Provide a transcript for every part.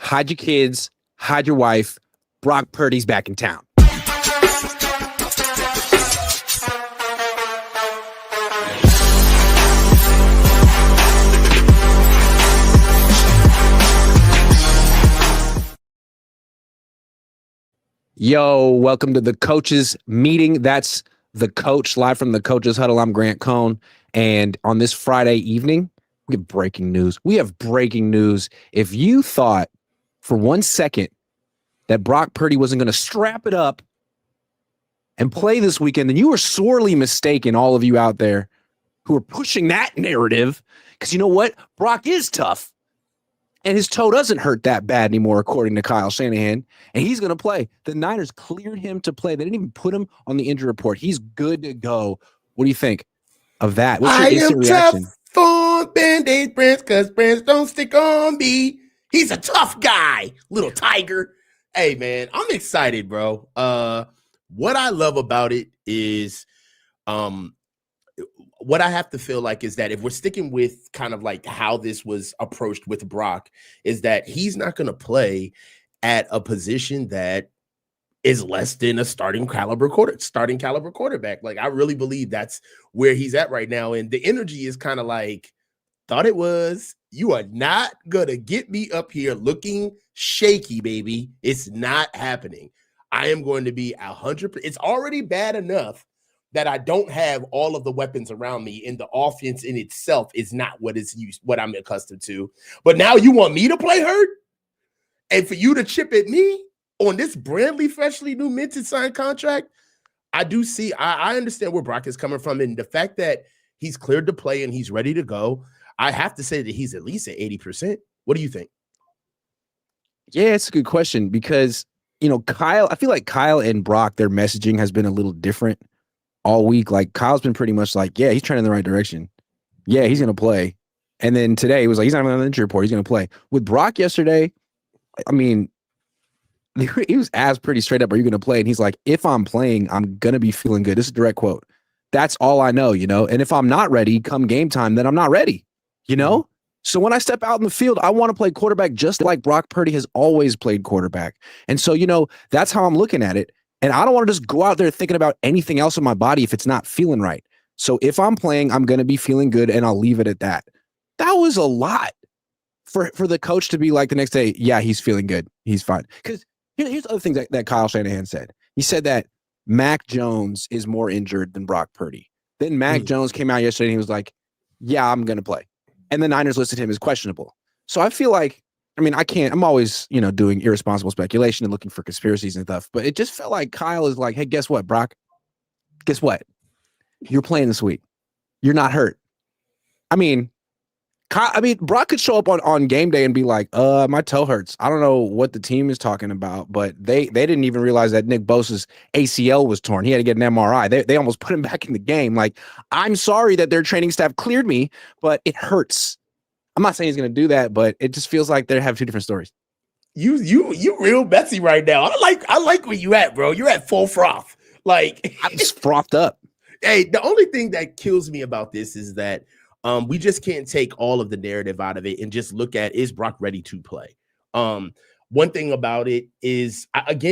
hide your kids, hide your wife. Brock Purdy's back in town. Yo, welcome to the coaches meeting. That's the coach live from the coaches huddle. I'm Grant Cohn. And on this Friday evening, we have breaking news. If you thought for 1 second that Brock Purdy wasn't going to strap it up and play this weekend, then you were sorely mistaken, all of you out there who are pushing that narrative. Because you know what? Brock is tough. And his toe doesn't hurt that bad anymore, according to Kyle Shanahan. And he's going to play. The Niners cleared him to play. They didn't even put him on the injury report. He's good to go. What do you think of that? What's your instant reaction? Tough for Band-Aid Prince, because Prince don't stick on me. He's a tough guy, little tiger. Hey, man, I'm excited, bro. What I love about it is what I have to feel like is that if we're sticking with kind of like how this was approached with Brock, is that he's not going to play at a position that is less than a starting caliber quarterback. Like, I really believe that's where he's at right now. And the energy is kind of like, thought it was, you are not going to get me up here looking shaky, baby. It's not happening. I am going to be 100%. It's already bad enough that I don't have all of the weapons around me, and the offense in itself is not what I'm accustomed to. But now you want me to play hurt? And for you to chip at me on this brandly, freshly new minted signed contract? I understand where Brock is coming from, and the fact that he's cleared to play and he's ready to go, I have to say that he's at least at 80%. What do you think? Yeah, it's a good question because, I feel like Kyle and Brock, their messaging has been a little different all week. Like, Kyle's been pretty much like, yeah, he's trending in the right direction. Yeah, he's going to play. And then today he was like, he's not even on the injury report. He's going to play. With Brock yesterday, I mean, he was asked pretty straight up, are you going to play? And he's like, if I'm playing, I'm going to be feeling good. This is a direct quote. That's all I know, And if I'm not ready come game time, then I'm not ready, So when I step out in the field, I want to play quarterback just like Brock Purdy has always played quarterback. And so, that's how I'm looking at it. And I don't want to just go out there thinking about anything else in my body if it's not feeling right. So if I'm playing, I'm going to be feeling good, and I'll leave it at that. That was a lot for the coach to be like the next day, yeah, he's feeling good. He's fine. Because here's other things that Kyle Shanahan said. He said that Mac Jones is more injured than Brock Purdy. Then Mac Jones came out yesterday and he was like, yeah, I'm going to play. And the Niners listed him as questionable. So I feel like, I'm always, doing irresponsible speculation and looking for conspiracies and stuff, but it just felt like Kyle is like, hey, guess what, Brock? Guess what? You're playing this week. You're not hurt. Brock could show up on game day and be like, my toe hurts. I don't know what the team is talking about, but they didn't even realize that Nick Bosa's ACL was torn. He had to get an MRI. They almost put him back in the game. Like, I'm sorry that their training staff cleared me, but it hurts. I'm not saying he's going to do that, but it just feels like they have two different stories. You real messy right now. I like where you at, bro. You're at full froth. Like, I'm just frothed up. Hey, the only thing that kills me about this is that we just can't take all of the narrative out of it and just look at, is Brock ready to play? One thing about it is, Brock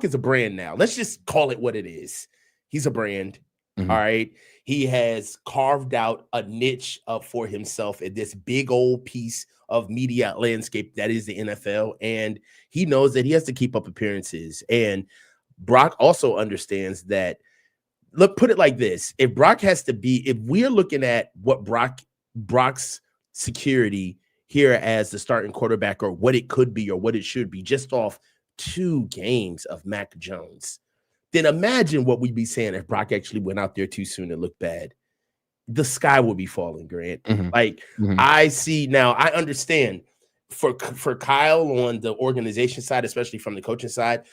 is a brand now. Let's just call it what it is. He's a brand. Mm-hmm. All right. He has carved out a niche up for himself in this big old piece of media landscape that is the NFL. And he knows that he has to keep up appearances. And Brock also understands that, look, put it like this. If we're looking at what Brock's security here as the starting quarterback, or what it could be or what it should be, just off 2 games of Mac Jones, then imagine what we'd be saying if Brock actually went out there too soon and looked bad. The sky would be falling, Grant. Mm-hmm. I see now, I understand for Kyle on the organization side, especially from the coaching side,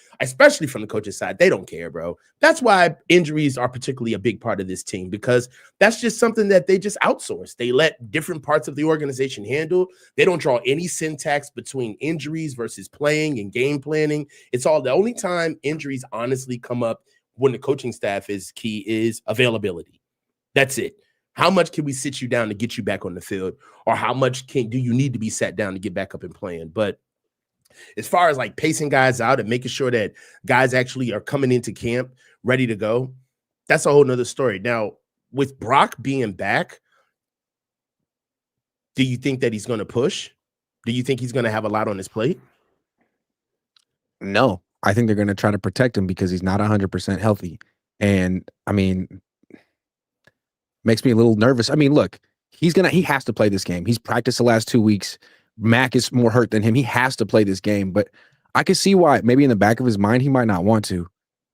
they don't care, bro. That's why injuries are particularly a big part of this team, because that's just something that they just outsource. They let different parts of the organization handle. They don't draw any syntax between injuries versus playing and game planning. It's all, the only time injuries honestly come up when the coaching staff is key is availability. That's it. How much can we sit you down to get you back on the field? Or how much do you need to be sat down to get back up and playing? But as far as like pacing guys out and making sure that guys actually are coming into camp ready to go, that's a whole nother story. Now, with Brock being back, do you think that he's going to push? Do you think he's going to have a lot on his plate? No, I think they're going to try to protect him because he's not 100% healthy. And I mean, makes me a little nervous. I mean, look, he has to play this game. He's practiced the last 2 weeks. Mac is more hurt than him. He has to play this game, but I can see why maybe in the back of his mind, he might not want to,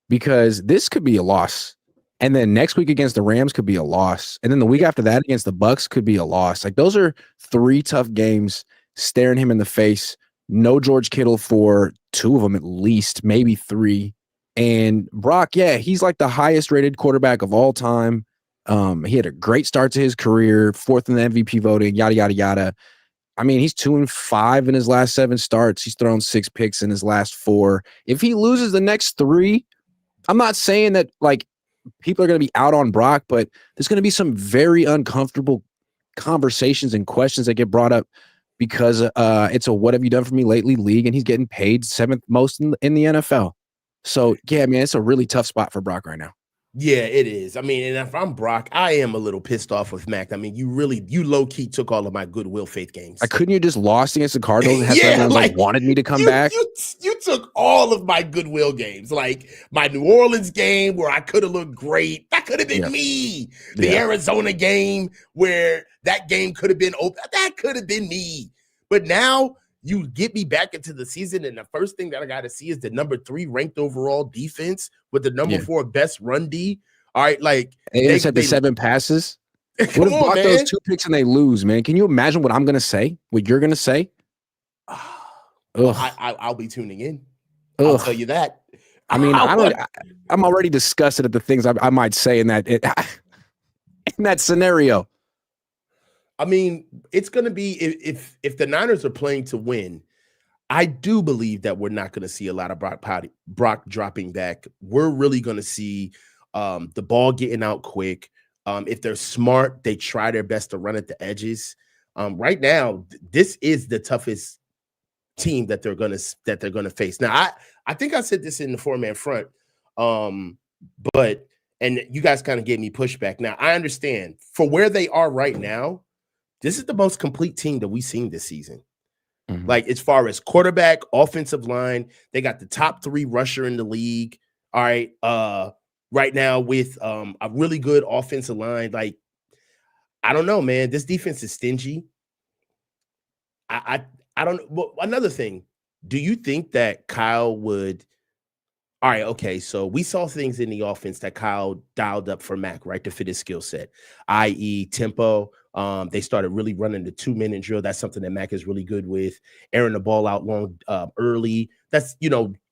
because this could be a loss. And then next week against the Rams could be a loss. And then the week after that against the Bucks could be a loss. Like, those are 3 tough games staring him in the face. No George Kittle for 2 of them at least, maybe 3. And Brock, yeah, he's like the highest rated quarterback of all time. He had a great start to his career, 4th in the MVP voting, yada, yada, yada. I mean, he's 2-5 in his last 7 starts. He's thrown 6 picks in his last 4. If he loses the next 3, I'm not saying that like people are going to be out on Brock, but there's going to be some very uncomfortable conversations and questions that get brought up because it's a "what have you done for me lately" league, and he's getting paid 7th most in the NFL. So yeah, man, it's a really tough spot for Brock right now. Yeah, it is. I mean, and if I'm Brock, I am a little pissed off with Mac. I mean, you low-key took all of my goodwill faith games. Couldn't you just lost against the Cardinals and have someone like wanted me to come back? You took all of my goodwill games, like my New Orleans game where I could have looked great. That could have been me. The Arizona game where that game could have been open. That could have been me. But now you get me back into the season, and the first thing that I got to see is the number 3 ranked overall defense with the number 4 best run D. All right, like they just had the 7 passes. What if Brock those 2 picks and they lose, man? Can you imagine what I'm gonna say? What you're gonna say? I'll be tuning in. I'll tell you that. I mean, I'm already disgusted at the things I might say in that in that scenario. I mean, it's going to be if the Niners are playing to win, I do believe that we're not going to see a lot of Brock dropping back. We're really going to see the ball getting out quick. If they're smart, they try their best to run at the edges. Right now, this is the toughest team that they're going to face. Now, I think I said this in the 4-man front, but you guys kind of gave me pushback. Now, I understand for where they are right now. This is the most complete team that we've seen this season. Mm-hmm. Like, as far as quarterback, offensive line, they got the top 3 rusher in the league. All right. Right now with a really good offensive line. Like, I don't know, man. This defense is stingy. I don't know. Well, another thing, do you think that Kyle would all right, okay, so we saw things in the offense that Kyle dialed up for Mac, right, to fit his skill set, i.e. tempo. They started really running the 2-minute drill. That's something that Mac is really good with. Airing the ball out long early. That's,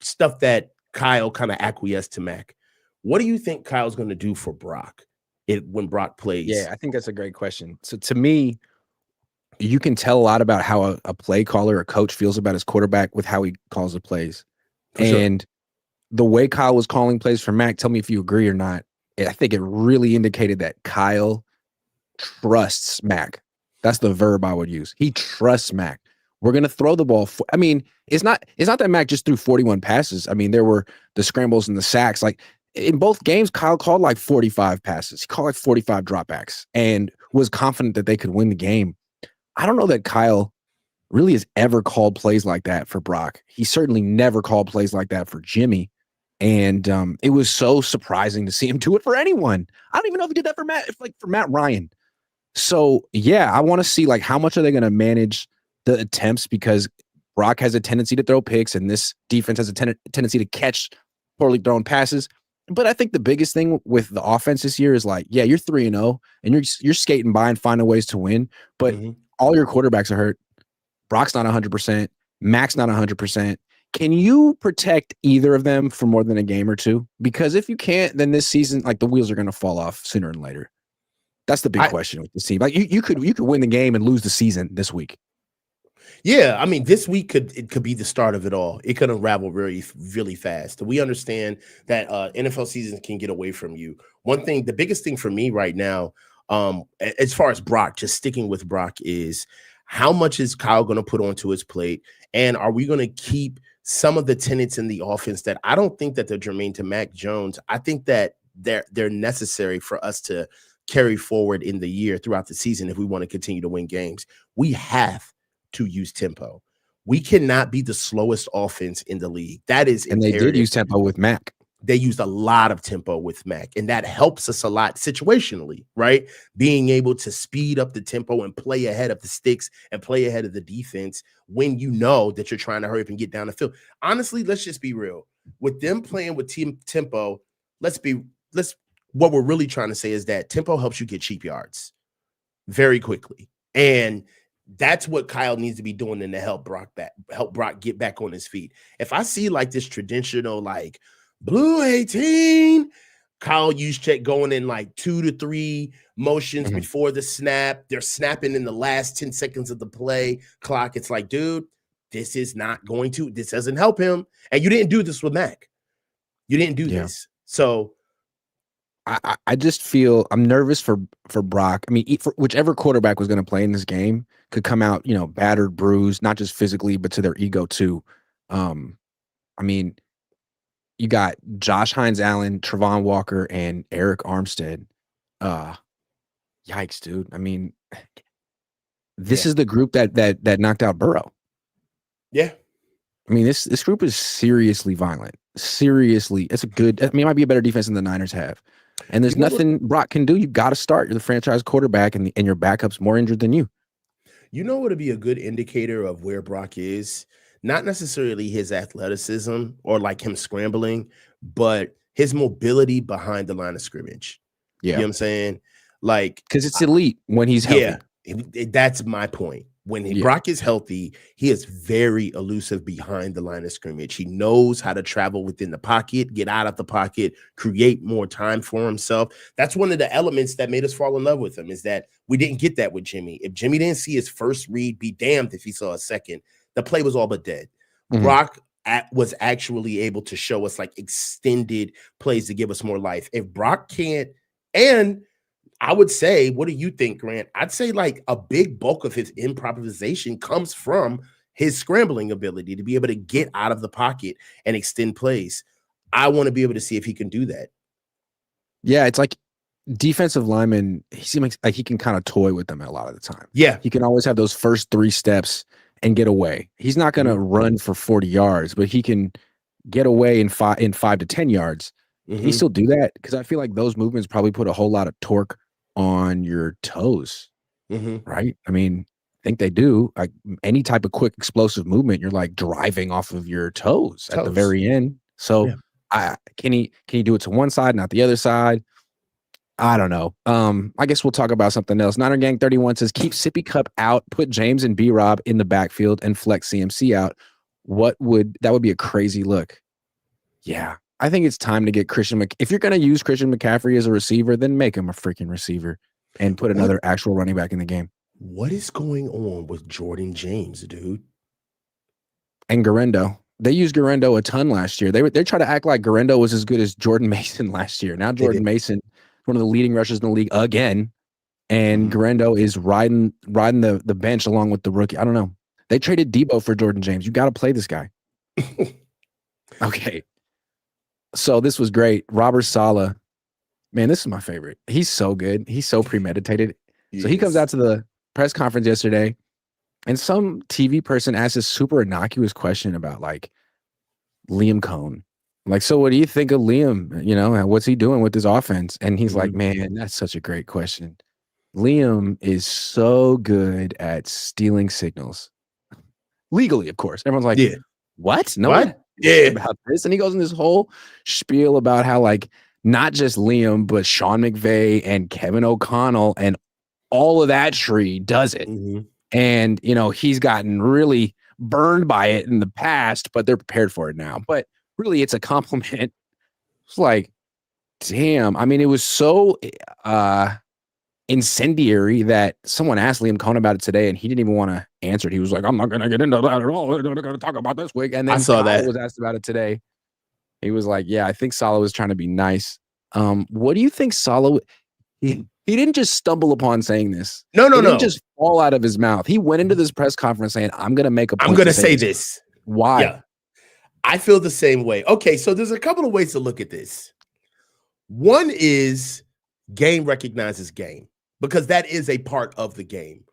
stuff that Kyle kind of acquiesced to Mac. What do you think Kyle's going to do for Brock when Brock plays? Yeah, I think that's a great question. So to me, you can tell a lot about how a play caller, a coach feels about his quarterback with how he calls the plays. And the way Kyle was calling plays for Mac, tell me if you agree or not. I think it really indicated that Kyle trusts Mac. That's the verb I would use. He trusts Mac. We're going to throw the ball. I mean, it's not that Mac just threw 41 passes. I mean, there were the scrambles and the sacks. Like, in both games, Kyle called like 45 passes. He called like 45 dropbacks and was confident that they could win the game. I don't know that Kyle really has ever called plays like that for Brock. He certainly never called plays like that for Jimmy. And it was so surprising to see him do it for anyone. I don't even know if he did that for Matt Ryan. So yeah, I want to see like how much are they going to manage the attempts, because Brock has a tendency to throw picks and this defense has a tendency to catch poorly thrown passes. But I think the biggest thing with the offense this year is like, yeah, you're 3-0 and you're skating by and finding ways to win, but all your quarterbacks are hurt. Brock's not 100%. Mac's not 100%. Can you protect either of them for more than a game or two? Because if you can't, then this season, like, the wheels are going to fall off sooner than later. That's the big question with this team. Like, you could win the game and lose the season this week. Yeah, I mean, this week could be the start of it all. It could unravel really, really fast. We understand that NFL seasons can get away from you. The biggest thing for me right now, As far as Brock, just sticking with Brock, is how much is Kyle going to put onto his plate? And are we going to keep some of the tenets in the offense that I don't think that they're germane to Mac Jones? I think that they're necessary for us to carry forward in the year throughout the season if we want to continue to win games. We have to use tempo. We cannot be the slowest offense in the league. That is and imperative. they did use tempo with Mac. They used a lot of tempo with Mac, and that helps us a lot situationally, right? Being able to speed up the tempo and play ahead of the sticks and play ahead of the defense when you know that you're trying to hurry up and get down the field. Honestly, let's just be real. With them playing with team tempo, what we're really trying to say is that tempo helps you get cheap yards very quickly. And that's what Kyle needs to be doing to help Brock get back on his feet. If I see like this traditional, like, blue 18, Kyle Juszczyk going in like 2 to 3 motions before the snap. They're snapping in the last 10 seconds of the play clock. It's like, dude, this doesn't help him. And you didn't do this with Mac. You didn't do this. So I just feel I'm nervous for Brock. I mean, for whichever quarterback was going to play in this game could come out, battered, bruised, not just physically, but to their ego too. I mean, you got Josh Hines-Allen, Travon Walker, and Eric Armstead. Yikes, dude. I mean, this is the group that knocked out Burrow. Yeah. I mean, this group is seriously violent. Seriously. It might be a better defense than the Niners have. And there's nothing Brock can do. You got to start. You're the franchise quarterback, and your backup's more injured than you. You know what would be a good indicator of where Brock is? Not necessarily his athleticism or like him scrambling, but his mobility behind the line of scrimmage. Yeah. You know what I'm saying? Like, because it's elite when he's healthy. Yeah, that's my point. When Brock is healthy, he is very elusive behind the line of scrimmage. He knows how to travel within the pocket, get out of the pocket, create more time for himself. That's one of the elements that made us fall in love with him, is that we didn't get that with Jimmy. If Jimmy didn't see his first read, be damned if he saw a second. The play was all but dead. Brock was actually able to show us like extended plays to give us more life. If Brock can't, and I would say, what do you think, Grant? I'd say like a big bulk of his improvisation comes from his scrambling ability to be able to get out of the pocket and extend plays. I want to be able to see if he can do that. Yeah, it's like defensive lineman, he seems like he can kind of toy with them a lot of the time. Yeah. He can always have those first 3 steps and get away. He's not going to run for 40 yards, but he can get away in 5 to 10 yards. Can he still do that? Because I feel like those movements probably put a whole lot of torque on your toes, right? I mean, I think they do. Like any type of quick explosive movement, you're like driving off of your toes at the very end. So can he do it to one side, not the other side? I don't know. I guess we'll talk about something else. Niner Gang 31 says, keep Sippy Cup out, put James and B-Rob in the backfield, and flex CMC out. That would be a crazy look. Yeah. I think it's time to get if you're going to use Christian McCaffrey as a receiver, then make him a freaking receiver and put another actual running back in the game. What is going on with Jordan James, dude? And Garendo. They used Garendo a ton last year. They tried to act like Garendo was as good as Jordan Mason last year. Now Jordan Mason, one of the leading rushers in the league again, and Garendo is riding the bench along with the rookie. I don't know. They traded Debo for Jordan James. You got to play this guy. Okay. So this was great. Robert Saleh, man, this is my favorite. He's so good. He's so premeditated. So he comes out to the press conference yesterday, and some TV person asked a super innocuous question about like Liam Cohn. Like, so what do you think of Liam? What's he doing with his offense? And he's like, man, that's such a great question. Liam is so good at stealing signals. Legally, of course. Everyone's like, what? No one about this. And he goes in this whole spiel about how like not just Liam, but Sean McVay and Kevin O'Connell and all of that tree does it. And, he's gotten really burned by it in the past, but they're prepared for it now. But really, it's a compliment. It's like, damn. I mean, it was so incendiary that someone asked Liam Cohn about it today, and he didn't even want to answer it. He was like, I'm not going to get into that at all. We're going to talk about this week. And then I saw that was asked about it today. He was like, yeah, I think Saleh was trying to be nice. What do you think Saleh he didn't just stumble upon saying this. No. It didn't just fall out of his mouth. He went into this press conference saying, I'm going to make a point. I'm going to say this. Why? Yeah. I feel the same way. Okay, so there's a couple of ways to look at this. One is game recognizes game, because that is a part of the game.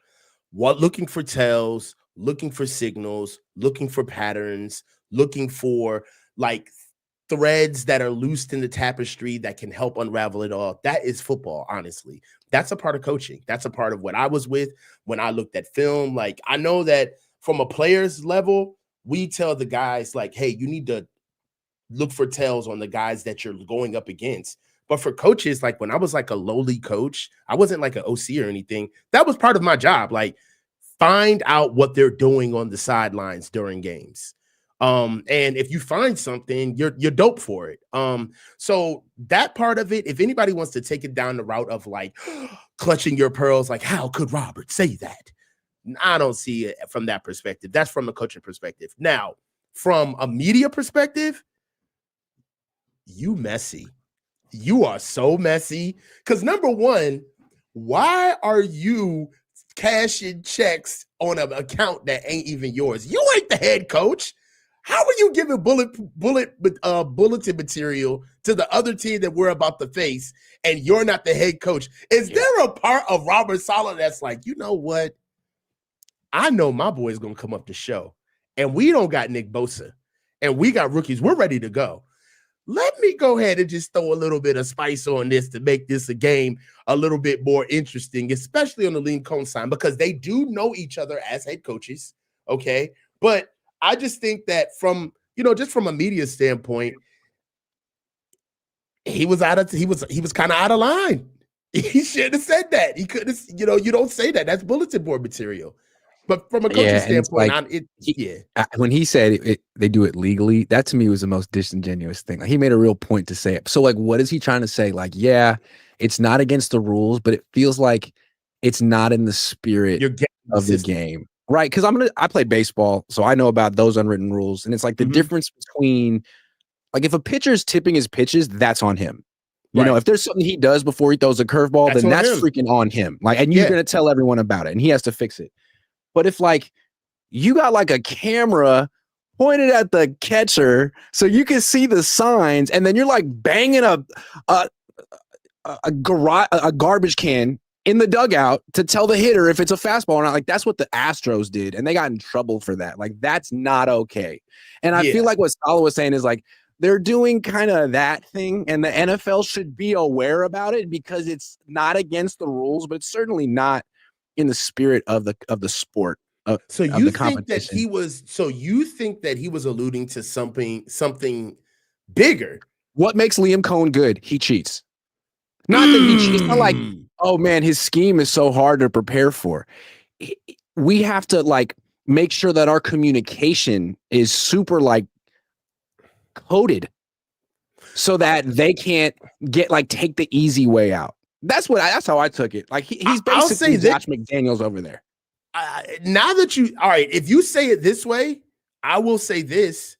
Looking for tells, looking for signals, looking for patterns, looking for like threads that are loosed in the tapestry that can help unravel it all. That is football, honestly. That's a part of coaching. That's a part of what I was with when I looked at film. Like, I know that from a player's level, we tell the guys like, hey, you need to look for tells on the guys that you're going up against. But for coaches, like when I was like a lowly coach, I wasn't like an OC or anything. That was part of my job. Like, find out what they're doing on the sidelines during games. And if you find something, you're dope for it. So that part of it, if anybody wants to take it down the route of like clutching your pearls, like how could Robert say that? I don't see it from that perspective. That's from a coaching perspective. Now, from a media perspective, you messy. You are so messy. Because number one, why are you cashing checks on an account that ain't even yours? You ain't the head coach. How are you giving bulletin material to the other team that we're about to face, and you're not the head coach? Is there a part of Robert Saleh that's like, you know what? I know my boy's going to come up the show, and we don't got Nick Bosa, and we got rookies. We're ready to go. Let me go ahead and just throw a little bit of spice on this to make this a game a little bit more interesting, especially on the Liam Cohn side, because they do know each other as head coaches, okay? But I just think that from, just from a media standpoint, he was kind of out of line. He shouldn't have said that. He couldn't, you don't say that. That's bulletin board material. But from a coaching standpoint, when he said they do it legally, that to me was the most disingenuous thing. Like, he made a real point to say it. So, like, what is he trying to say? Like, yeah, it's not against the rules, but it feels like it's not in the spirit of the game, right? Because I play baseball, so I know about those unwritten rules, and it's like the difference between, like, if a pitcher's tipping his pitches, that's on him. You know, if there's something he does before he throws a curveball, then that's freaking on him. Like, and you're gonna tell everyone about it, and he has to fix it. But if, like, you got like a camera pointed at the catcher so you can see the signs, and then you're like banging a garbage can in the dugout to tell the hitter if it's a fastball or not, like, that's what the Astros did, and they got in trouble for that. Like, that's not okay. And I feel like what Saleh was saying is, like, they're doing kind of that thing, and the NFL should be aware about it because it's not against the rules, but it's certainly not in the spirit of the sport. So you think that he was alluding to something bigger? What makes Liam Cohn good? He cheats. Not that he cheats. It's not like, oh man, his scheme is so hard to prepare for. We have to, like, make sure that our communication is super, like, coded so that they can't take the easy way out. That's how I took it. Like, he's basically Josh McDaniels over there. Now that all right, if you say it this way, I will say this.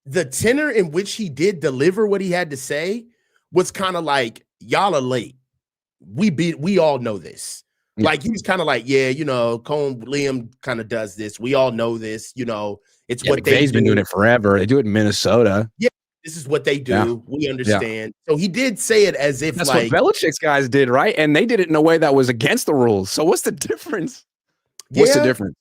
The tenor in which he did deliver what he had to say was kind of like, y'all are late. We all know this. Yeah. Like, he was kind of like, Cohn, Liam kind of does this. We all know this, it's what they've been doing it forever. They do it in Minnesota. Yeah. This is what they do. Yeah. We understand. Yeah. So he did say it as if that's what Belichick's guys did, right? And they did it in a way that was against the rules. So what's the difference? What's the difference?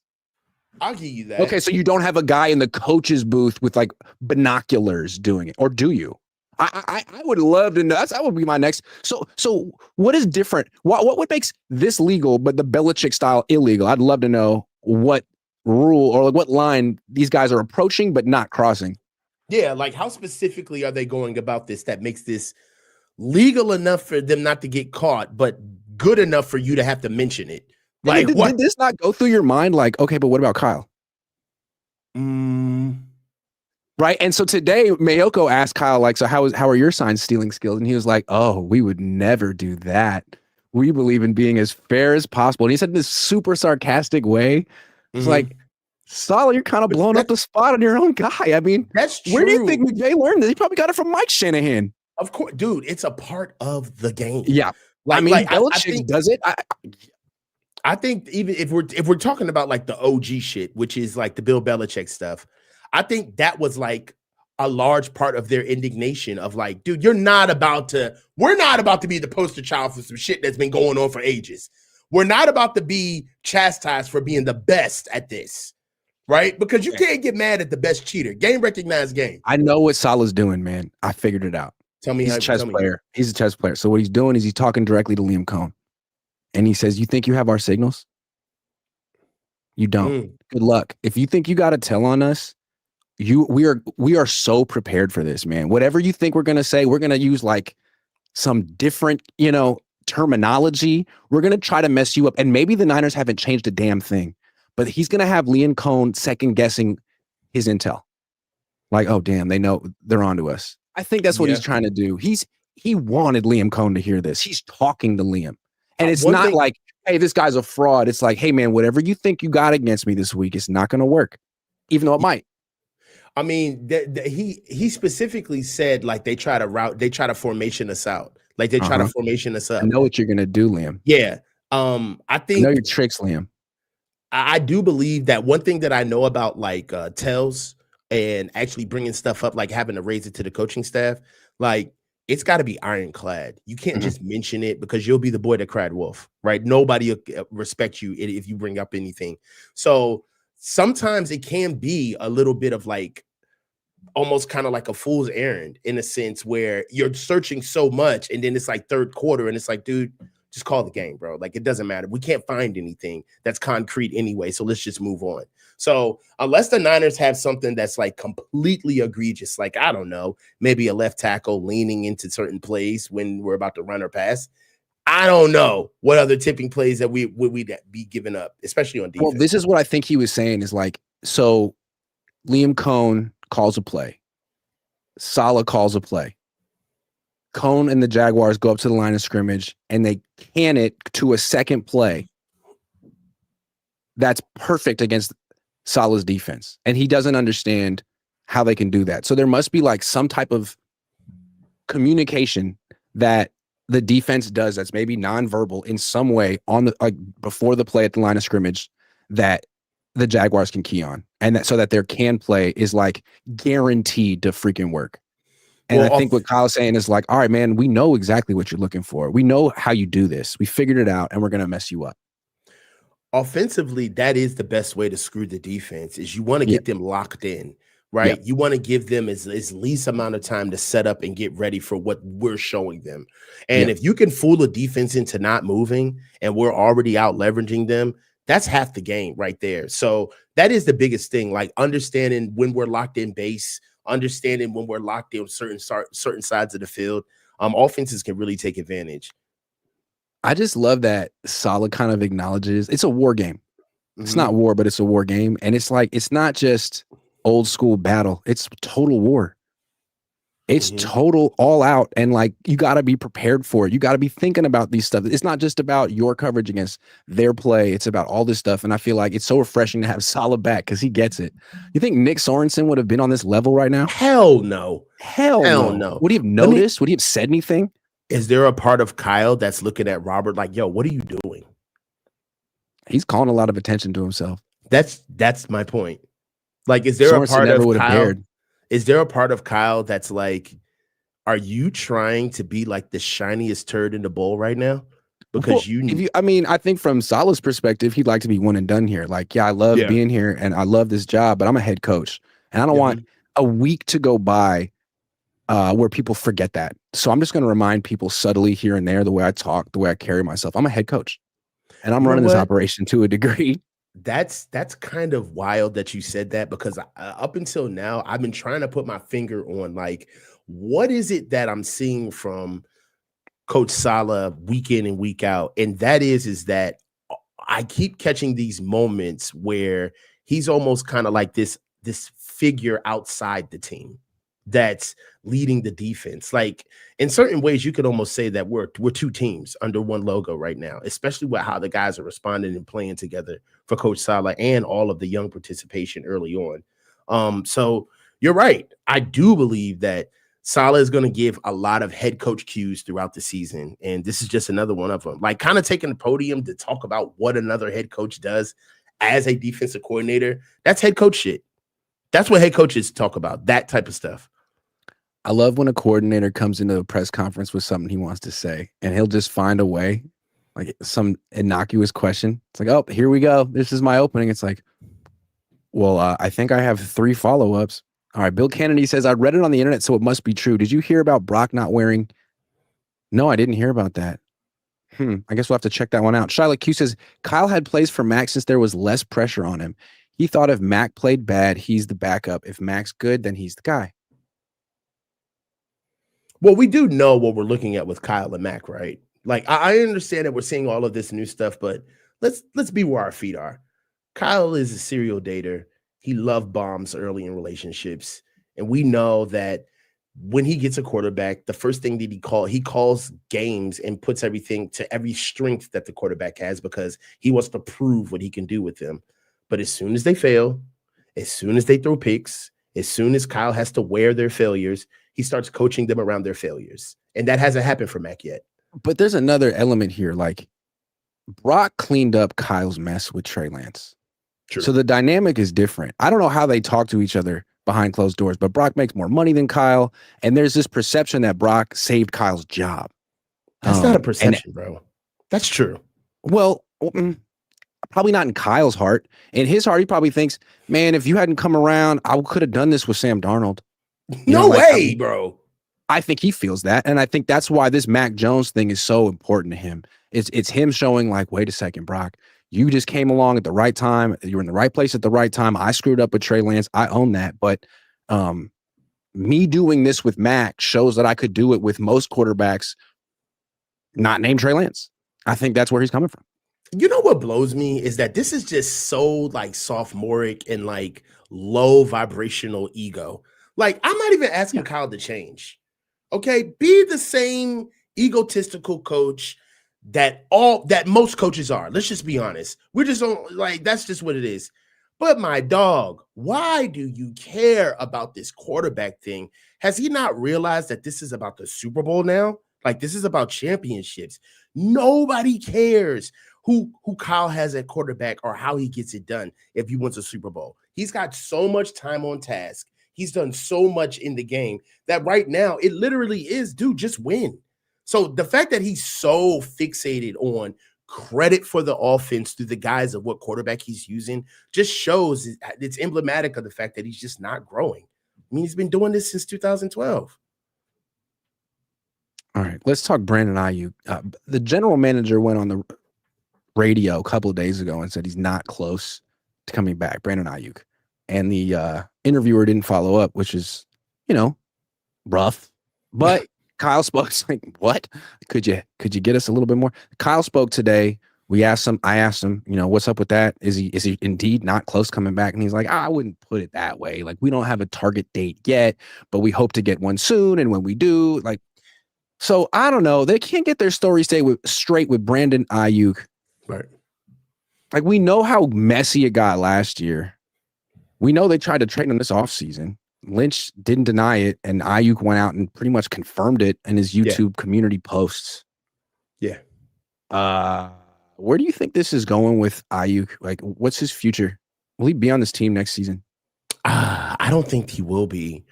I'll give you that. Okay, so you don't have a guy in the coach's booth with, like, binoculars doing it, or do you? I would love to know. That would be my next. So what is different? What makes this legal but the Belichick style illegal? I'd love to know what rule or, like, what line these guys are approaching but not crossing. Yeah, like, how specifically are they going about this that makes this legal enough for them not to get caught, but good enough for you to have to mention it? Like, did this not go through your mind? Like, okay, but what about Kyle? Right. And so today, Mayoko asked Kyle, like, so how are your sign stealing skills? And he was like, oh, we would never do that. We believe in being as fair as possible. And he said in this super sarcastic way, it's like, Saleh, you're kind of blowing up the spot on your own guy. I mean, that's true. Where do you think McVay learned that? He probably got it from Mike Shanahan. Of course, dude, it's a part of the game. Yeah. I mean, I Belichick think does it. I think even if we're talking about like the OG shit, which is like the Bill Belichick stuff, I think that was like a large part of their indignation of like, dude, we're not about to be the poster child for some shit that's been going on for ages. We're not about to be chastised for being the best at this, right? Because you can't get mad at the best cheater. Game recognized game. I know what Salah's doing, man. I figured it out. Tell me He's how. a chess player. He's a chess player. So what he's doing is he's talking directly to Liam Cohn. And he says, you think you have our signals? You don't. Good luck. If you think you got a tell on us, we are so prepared for this, man. Whatever you think we're going to say, we're going to use like some different, terminology. We're going to try to mess you up. And maybe the Niners haven't changed a damn thing, but he's going to have Liam Cohn second guessing his intel. Like, oh, damn, they know they're onto us. I think that's what he's trying to do. He wanted Liam Cohn to hear this. He's talking to Liam. And it's not like, hey, this guy's a fraud. It's like, hey, man, whatever you think you got against me this week, it's not going to work, even though it might. I mean, he specifically said like they try to formation us out. Like they try to formation us up. I know what you're going to do, Liam. Yeah. I think I know your tricks, Liam. I do believe that one thing that I know about like tells and actually bringing stuff up, like having to raise it to the coaching staff, like it's got to be ironclad. You can't just mention it because you'll be the boy that cried wolf, right? Nobody will respect you if you bring up anything. So sometimes it can be a little bit of like almost kind of like a fool's errand in a sense where you're searching so much and then it's like third quarter and it's like, dude, just call the game, bro. Like it doesn't matter. We can't find anything that's concrete anyway. So let's just move on. So unless the Niners have something that's like completely egregious, like, I don't know, maybe a left tackle leaning into certain plays when we're about to run or pass, I don't know what other tipping plays that we'd be giving up, especially on defense. Well, this is what I think he was saying is like, so Liam Cohn calls a play. Saleh calls a play. Cohn and the Jaguars go up to the line of scrimmage and they can it to a second play. That's perfect against Saleh's defense. And he doesn't understand how they can do that. So there must be like some type of communication that the defense does that's maybe nonverbal in some way on the like before the play at the line of scrimmage that the Jaguars can key on. And that so that their can play is like guaranteed to freaking work. And I think what Kyle's saying is like, all right, man, we know exactly what you're looking for. We know how you do this. We figured it out and we're going to mess you up. Offensively, that is the best way to screw the defense is you want to get them locked in, right? You want to give them as least amount of time to set up and get ready for what we're showing them. And if you can fool a defense into not moving and we're already out leveraging them, that's half the game right there. So that is the biggest thing, like understanding when we're locked in base, understanding when we're locked in certain sides of the field. Offenses can really take advantage. I just love that Saleh kind of acknowledges it's a war game. It's not war, but it's a war game. And it's like, it's not just old school battle. It's total war. It's total all out. And like, you got to be prepared for it. You got to be thinking about these stuff. It's not just about your coverage against their play. It's about all this stuff. And I feel like it's so refreshing to have Saleh back because he gets it. You think Nick Sorensen would have been on this level right now? Hell no. Hell no. Would he have noticed? Would he have said anything? Is there a part of Kyle that's looking at Robert like, yo, what are you doing? He's calling a lot of attention to himself. That's my point. Like, is there Sorensen a part of Kyle? Dared. Is there a part of Kyle that's like, are you trying to be like the shiniest turd in the bowl right now? Because I think from Saleh's perspective, he'd like to be one and done here. Like, yeah, I love being here and I love this job, but I'm a head coach and I don't want a week to go by where people forget that. So I'm just going to remind people subtly here and there, the way I talk, the way I carry myself. I'm a head coach and I'm running this operation to a degree. That's kind of wild that you said that because up until now, I've been trying to put my finger on like, what is it that I'm seeing from Coach Saleh week in and week out? And that is that I keep catching these moments where he's almost kind of like this figure outside the team that's leading the defense. Like in certain ways, you could almost say that we're two teams under one logo right now, especially with how the guys are responding and playing together for Coach Saleh and all of the young participation early on. So you're right. I do believe that Saleh is going to give a lot of head coach cues throughout the season, and this is just another one of them. Like kind of taking the podium to talk about what another head coach does as a defensive coordinator. That's head coach shit. That's what head coaches talk about, that type of stuff. I love when a coordinator comes into a press conference with something he wants to say, and he'll just find a way, like some innocuous question. It's like, oh, here we go. This is my opening. It's like, well, I think I have 3 follow-ups. All right, Bill Kennedy says, I read it on the internet, so it must be true. Did you hear about Brock not wearing? No, I didn't hear about that. I guess we'll have to check that one out. Shyla Q says, Kyle had plays for Mac since there was less pressure on him. He thought if Mac played bad, he's the backup. If Mac's good, then he's the guy. Well, we do know what we're looking at with Kyle and Mac, right? Like, I understand that we're seeing all of this new stuff, but let's be where our feet are. Kyle is a serial dater. He loved bombs early in relationships. And we know that when he gets a quarterback, the first thing that he calls games and puts everything to every strength that the quarterback has because he wants to prove what he can do with them. But as soon as they fail, as soon as they throw picks, as soon as Kyle has to wear their failures, he starts coaching them around their failures. And that hasn't happened for Mac yet. But there's another element here. Like, Brock cleaned up Kyle's mess with Trey Lance. True. So the dynamic is different. I don't know how they talk to each other behind closed doors, but Brock makes more money than Kyle. And there's this perception that Brock saved Kyle's job. That's not a perception, bro. That's true. Well, probably not in Kyle's heart. In his heart, he probably thinks, man, if you hadn't come around, I could have done this with Sam Darnold. No way, bro. I think he feels that. And I think that's why this Mac Jones thing is so important to him. It's him showing like, wait a second, Brock, you just came along at the right time. You're in the right place at the right time. I screwed up with Trey Lance. I own that. But me doing this with Mac shows that I could do it with most quarterbacks not named Trey Lance. I think that's where he's coming from. You know what blows me is that this is just so like sophomoric and like low vibrational ego. Like, I'm not even asking Kyle to change. Okay, be the same egotistical coach that most coaches are. Let's just be honest. We're just on like that's just what it is. But my dog, why do you care about this quarterback thing? Has he not realized that this is about the Super Bowl now? Like, this is about championships. Nobody cares who Kyle has at quarterback or how he gets it done if he wins a Super Bowl. He's got so much time on task. He's done so much in the game that right now it literally is, dude, just win. So the fact that he's so fixated on credit for the offense through the guise of what quarterback he's using just shows it's emblematic of the fact that he's just not growing. I mean, he's been doing this since 2012. All right, let's talk Brandon Aiyuk. The general manager went on the radio a couple of days ago and said he's not close to coming back, Brandon Aiyuk. And the interviewer didn't follow up, which is, rough. But Kyle spoke. Like, what? Could you get us a little bit more? Kyle spoke today. I asked him, what's up with that? Is he indeed not close coming back? And he's like, I wouldn't put it that way. Like, we don't have a target date yet, but we hope to get one soon. And when we do, like, so I don't know. They can't get their story straight with Brandon Aiyuk. Right. Like, we know how messy it got last year. We know they tried to trade him this offseason. Lynch didn't deny it, and Aiyuk went out and pretty much confirmed it in his YouTube community posts. Yeah. Where do you think this is going with Aiyuk? Like, what's his future? Will he be on this team next season? I don't think he will be.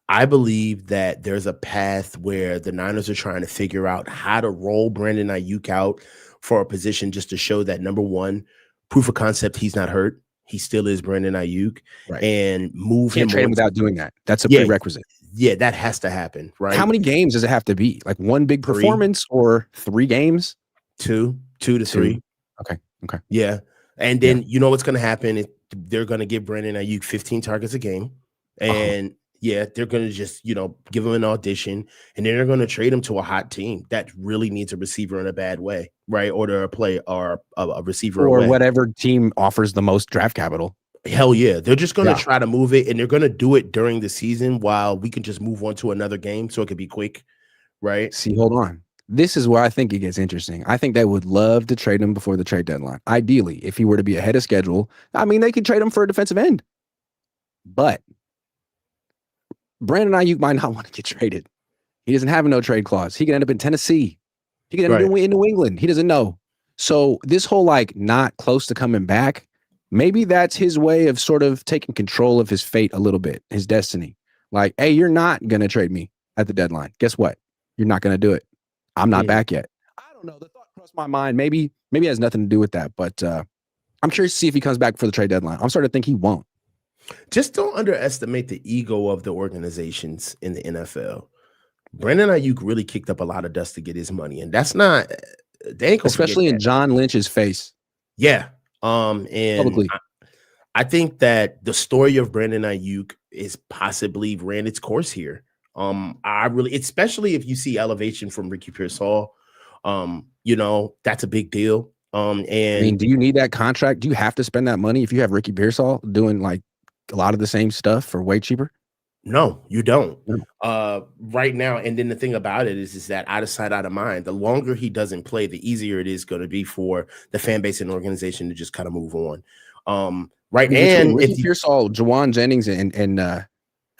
I believe that there's a path where the Niners are trying to figure out how to roll Brandon Aiyuk out for a position just to show that, number one, proof of concept, he's not hurt. He still is Brandon Aiyuk, right. And move him. Trade him without doing that. That's a prerequisite. Yeah, that has to happen, right? How many games does it have to be? Like one big performance or 3 games? Two to 3. Okay. Yeah, and then you know what's going to happen? They're going to give Brandon Aiyuk 15 targets a game, and they're going to just give him an audition, and then they're going to trade him to a hot team that really needs a receiver in a bad way. Right, order a play or a receiver or away. Whatever team offers the most draft capital. Hell yeah, they're just going to try to move it, and they're going to do it during the season while we can just move on to another game, so it could be quick, right? See, hold on. This is where I think it gets interesting. I think they would love to trade him before the trade deadline. Ideally, if he were to be ahead of schedule, I mean, they could trade him for a defensive end. But Brandon Ayuk might not want to get traded. He doesn't have a no trade clause. He could end up in Tennessee. He could end up in New England. He doesn't know. So this whole like not close to coming back, maybe that's his way of sort of taking control of his fate a little bit, his destiny. Like, hey, you're not going to trade me at the deadline. Guess what? You're not going to do it. I'm not back yet. I don't know. The thought crossed my mind. Maybe it has nothing to do with that. But I'm curious to see if he comes back for the trade deadline. I'm starting to think he won't. Just don't underestimate the ego of the organizations in the NFL. Brandon Aiyuk really kicked up a lot of dust to get his money, and that's not they ain't especially in John Lynch's face. Yeah. And publicly. I think that the story of Brandon Aiyuk is possibly ran its course here. I really, especially if you see elevation from Ricky Pearsall, you know, that's a big deal. And I mean, do you need that contract? Do you have to spend that money if you have Ricky Pearsall doing like a lot of the same stuff for way cheaper? No, you don't. Right now, and then the thing about it is that out of sight, out of mind. The longer he doesn't play, the easier it is going to be for the fan base and organization to just kind of move on. Right, I mean, and Ricky Pearsall, Jawan Jennings, and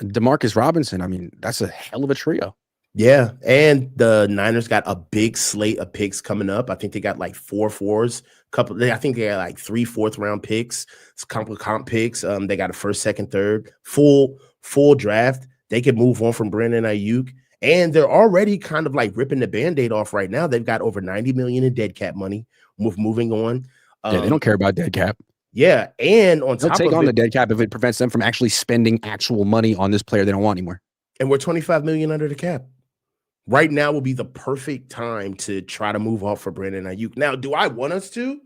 Demarcus Robinson. I mean, that's a hell of a trio. Yeah, and the Niners got a big slate of picks coming up. I think they got like 4 fours, I think they got like 3 4th-round picks, comp picks. They got a 1st, 2nd, 3rd, full draft. They can move on from Brandon Aiyuk, and they're already kind of like ripping the Band-Aid off right now. They've got over $90 million in dead cap money. Moving on. Yeah, they don't care about dead cap. Yeah, and on top of take on the dead cap if it prevents them from actually spending actual money on this player they don't want anymore. And we're $25 million under the cap. Right now will be the perfect time to try to move off for Brandon Aiyuk. Now, do I want us to?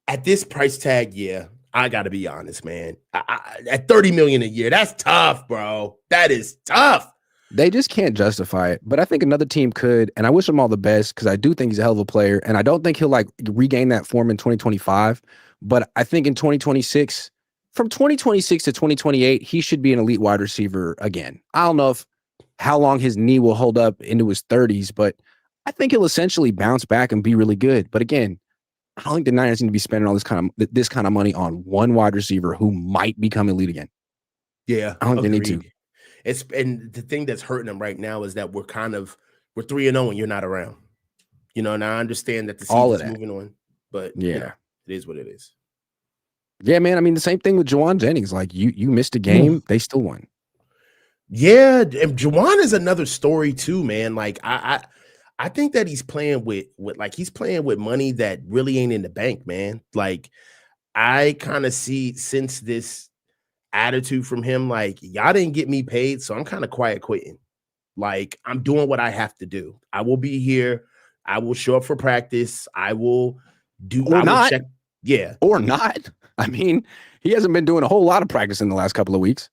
At this price tag, yeah, I got to be honest, man. At $30 million a year, that's tough, bro. That is tough. They just can't justify it. But I think another team could, and I wish him all the best because I do think he's a hell of a player, and I don't think he'll like regain that form in 2025. But I think in 2026, from 2026 to 2028, he should be an elite wide receiver again. I don't know how long his knee will hold up into his 30s, but I think he'll essentially bounce back and be really good. But again, I don't think the Niners need to be spending all this kind of money on one wide receiver who might become elite again. Yeah, I don't think they need to. And the thing that's hurting them right now is that we're 3-0 and you're not around. You know, now I understand that the season's moving on, but yeah, you know, it is what it is. Yeah, man. I mean, the same thing with Jawan Jennings. Like you missed a game, they still won. Yeah, and Jawan is another story too, man. Like I think that he's playing with money that really ain't in the bank, man. Like I kind of sense this attitude from him, like y'all didn't get me paid, so I'm kind of quiet quitting. Like I'm doing what I have to do. I will be here. I will show up for practice. I will do or not. Check. Yeah, or not. I mean, he hasn't been doing a whole lot of practice in the last couple of weeks.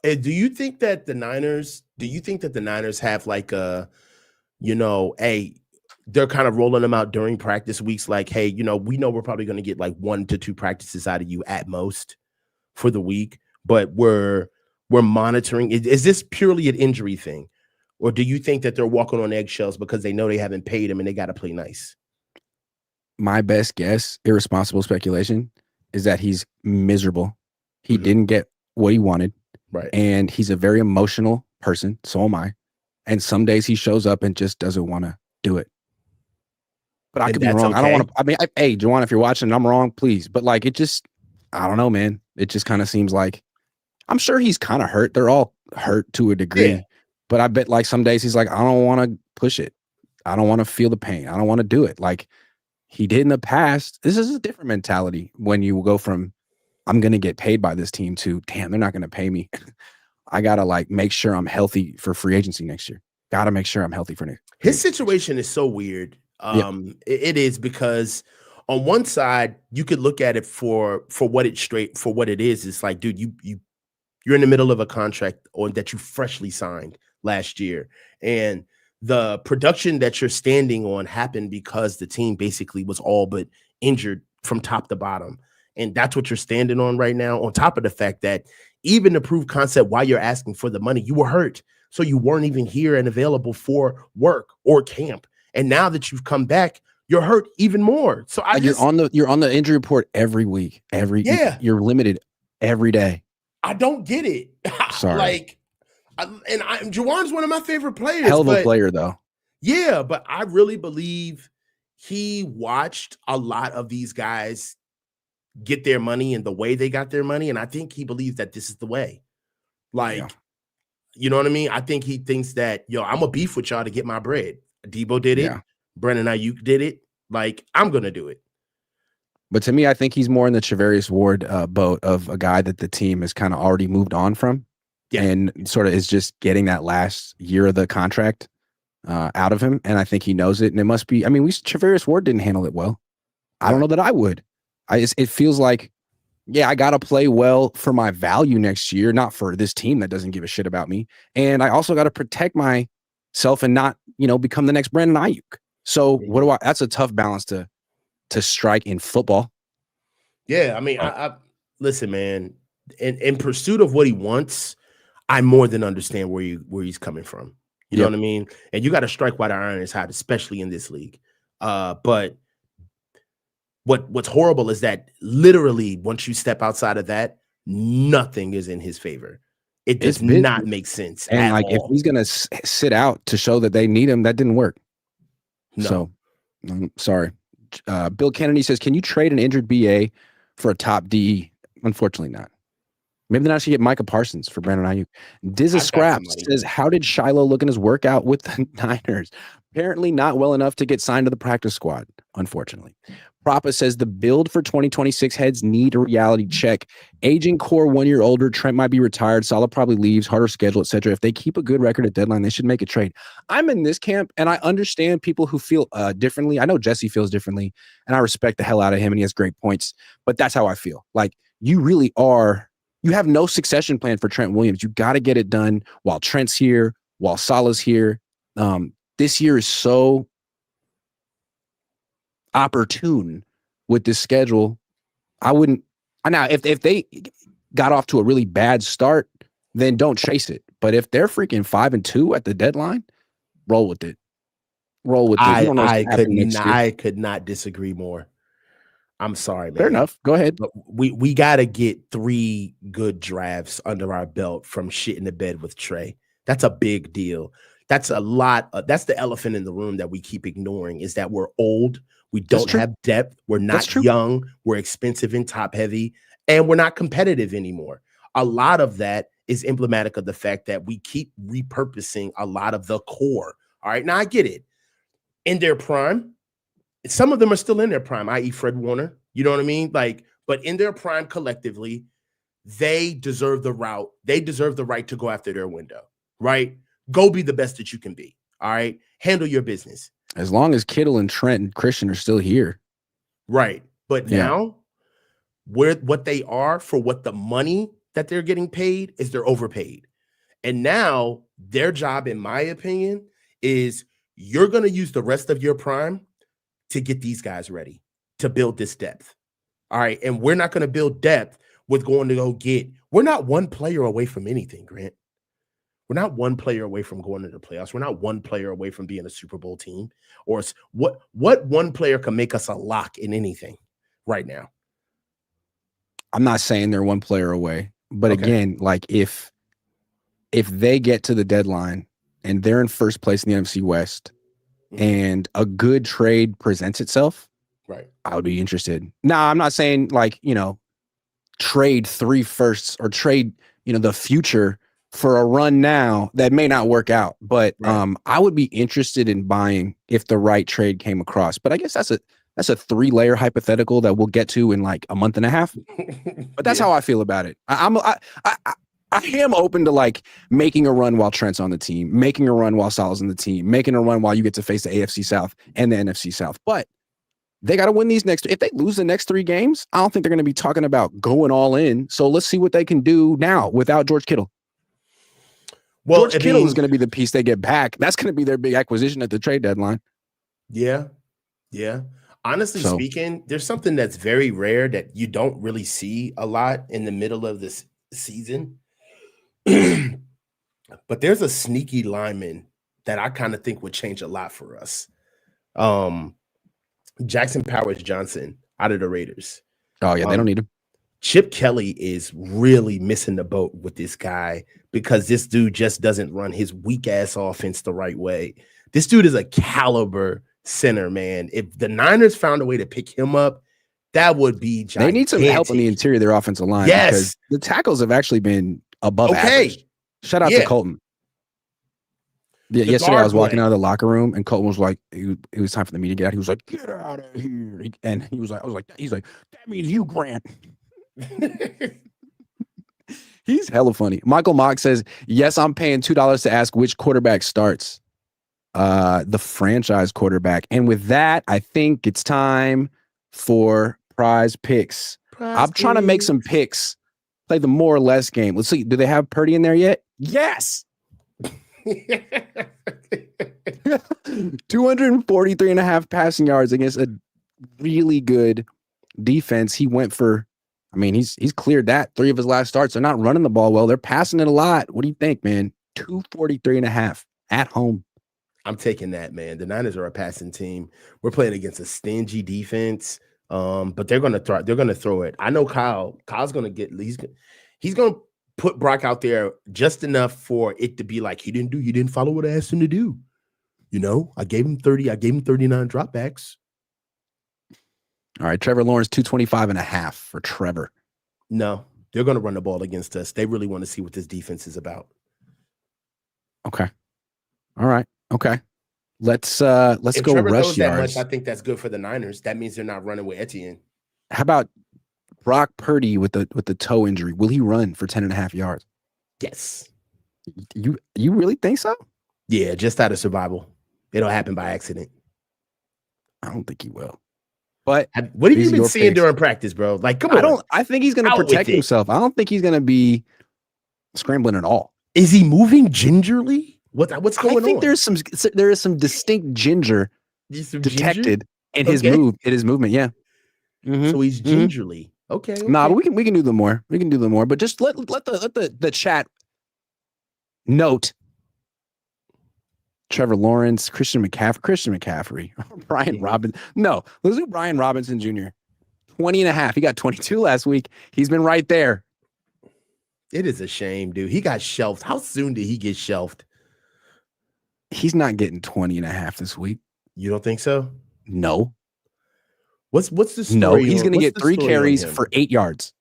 And do you think that the Niners have like a, you know, they're kind of rolling them out during practice weeks? Like, hey, you know, we know we're probably going to get like 1 to 2 practices out of you at most for the week, but we're monitoring. Is this purely an injury thing? Or do you think that they're walking on eggshells because they know they haven't paid him and they got to play nice? My best guess, irresponsible speculation, is that he's miserable. He didn't get what he wanted. Right. And he's a very emotional person. So am I. And some days he shows up and just doesn't want to do it. But I could be wrong. Okay. I don't want to. I mean, hey, Juwan, if you're watching and I'm wrong, please. But like, it just, I don't know, man. It just kind of seems like, I'm sure he's kind of hurt. They're all hurt to a degree. Yeah. But I bet like some days he's like, I don't want to push it. I don't want to feel the pain. I don't want to do it. Like he did in the past. This is a different mentality when you go from, I'm going to get paid by this team to, damn, they're not going to pay me. I got to like make sure I'm healthy for free agency next year. Got to make sure I'm healthy for next year. His situation is so weird. It is because on one side, you could look at it for what it is. It's like, dude, you're in the middle of a contract that you freshly signed last year. And the production that you're standing on happened because the team basically was all but injured from top to bottom. And that's what you're standing on right now, on top of the fact that even to prove concept why you're asking for the money, you were hurt. So you weren't even here and available for work or camp. And now that you've come back, you're hurt even more. So you're on the injury report every week. You're limited every day. I don't get it. Sorry. Juwan's one of my favorite players. Hell of a but player, though. Yeah, but I really believe he watched a lot of these guys get their money and the way they got their money. And I think he believes that this is the way. Like, Yeah. you know what I mean? I think he thinks that, I'm a beef with y'all to get my bread. Debo did it. Yeah. Brandon Aiyuk did it. Like, I'm going to do it. But to me, I think he's more in the Charvarius Ward boat of a guy that the team has kind of already moved on from, and sort of is just getting that last year of the contract out of him. And I think he knows it. And it must be, I mean, Charvarius Ward didn't handle it well. I don't know that I would. It feels like, yeah, I got to play well for my value next year, not for this team that doesn't give a shit about me. And I also got to protect myself and not, become the next Brandon Aiyuk. So that's a tough balance to strike in football. Yeah. I mean, I listen, man, in pursuit of what he wants, I more than understand where he's coming from. You know what I mean? And you got to strike while the iron is hot, especially in this league. But what's horrible is that literally once you step outside of that, nothing is in his favor. It does not make sense. And like, if he's gonna sit out to show that they need him, that didn't work. No. So, I'm sorry. Bill Kennedy says, "Can you trade an injured BA for a top DE?" Unfortunately, not. Maybe then I should get Micah Parsons for Brandon Aiyuk. Dizza Scraps says, "How did Shiloh look in his workout with the Niners? Apparently not well enough to get signed to the practice squad, unfortunately." Propa says, "The build for 2026 heads need a reality check. Aging core 1 year older. Trent might be retired. Salah probably leaves. Harder schedule, etc. If they keep a good record at deadline, they should make a trade." I'm in this camp, and I understand people who feel differently. I know Jesse feels differently, and I respect the hell out of him, and he has great points. But that's how I feel. Like, you really are. You have no succession plan for Trent Williams. You got to get it done while Trent's here, while Salah's here. This year is so opportune with this schedule. I wouldn't. Now, if they got off to a really bad start, then don't chase it. But if they're freaking 5-2 at the deadline, roll with it. Roll with it. I could not disagree more. I'm sorry, man. Fair enough. Go ahead. But we got to get 3 good drafts under our belt from shit in the bed with Trey. That's a big deal. That's a lot. That's the elephant in the room that we keep ignoring, is that we're old. We don't have depth. We're not young. We're expensive and top heavy, and we're not competitive anymore. A lot of that is emblematic of the fact that we keep repurposing a lot of the core. All right. Now I get it. In their prime, some of them are still in their prime, i.e. Fred Warner. You know what I mean? Like, but in their prime collectively, they deserve the route. They deserve the right to go after their window, right? Go be the best that you can be. All right. Handle your business. As long as Kittle and Trent and Christian are still here. Right. But now, what they are for what the money that they're getting paid is they're overpaid. And now their job, in my opinion, is you're going to use the rest of your prime to get these guys ready to build this depth. All right. And we're not going to build depth with going to go get, we're not one player away from anything, Grant. We're not one player away from going to the playoffs. We're not one player away from being a Super Bowl team. Or what one player can make us a lock in anything right now? I'm not saying they're one player away, but again, like if they get to the deadline and they're in first place in the NFC West, and a good trade presents itself, right, I would be interested. Now, I'm not saying like, trade 3 firsts or trade, the future for a run now that may not work out. But I would be interested in buying if the right trade came across. But I guess that's a 3-layer hypothetical that we'll get to in like a month and a half. But that's how I feel about it. I am open to like making a run while Trent's on the team, making a run while Salah's on the team, making a run while you get to face the AFC South and the NFC South. But they got to win these next. If they lose the next 3 games, I don't think they're going to be talking about going all in. So let's see what they can do now without George Kittle. Well, George Kittle is going to be the piece they get back. That's going to be their big acquisition at the trade deadline. Yeah. Yeah. Honestly speaking, there's something that's very rare that you don't really see a lot in the middle of this season. But there's a sneaky lineman that I kind of think would change a lot for us. Jackson Powers Johnson out of the Raiders. Oh yeah, they don't need him. Chip Kelly is really missing the boat with this guy because this dude just doesn't run his weak ass offense the right way. This dude is a caliber center, man. If the Niners found a way to pick him up, that would be gigantic. They need some help in the interior of their offensive line because the tackles have actually been above average. Shout out to Colton. Yeah, yesterday I was walking out of the locker room and Colton was like, it was time for the meeting to get out. He was like, get out of here. And he was like, he's like, that means you, Grant. He's hella funny. Michael Mock says, yes, I'm paying $2 to ask which quarterback starts. The franchise quarterback. And with that, I think it's time for prize picks. I'm trying to make some picks. Play the more or less game. Let's see. Do they have Purdy in there yet? Yes. 243.5 passing yards against a really good defense. He went for, I mean, he's cleared that 3 of his last starts. They're not running the ball well. They're passing it a lot. What do you think, man? 243.5 at home. I'm taking that, man. The Niners are a passing team. We're playing against a stingy defense. But they're gonna throw it. I know Kyle's gonna get he's gonna put Brock out there just enough for it to be like he didn't follow what I asked him to do. You know, I gave him 39 dropbacks. All right, Trevor Lawrence 225.5 for Trevor. No, they're gonna run the ball against us. They really want to see what this defense is about. Okay. All right. Okay. Let's go Trevor rush yards. Much, I think that's good for the Niners. That means they're not running with Etienne. How about Brock Purdy with the toe injury? Will he run for 10.5 yards? Yes. You really think so? Yeah, just out of survival. It'll happen by accident. I don't think he will. But what have you been seeing during practice, bro? Like, come on. I think he's going to protect himself. I don't think he's going to be scrambling at all. Is he moving gingerly? What's going on? I think there is some distinct ginger detected in his movement. Yeah. Mm-hmm. So he's gingerly. Okay. Nah, but we can do them more. We can do them more. But just let the chat note Trevor Lawrence, Christian McCaffrey, Brian Robinson. No, let's do Brian Robinson Jr. 20.5. He got 22 last week. He's been right there. It is a shame, dude. He got shelved. How soon did he get shelved? He's not getting 20.5 this week. You don't think so? No. What's the story? No, he's going to get 3 carries for 8 yards.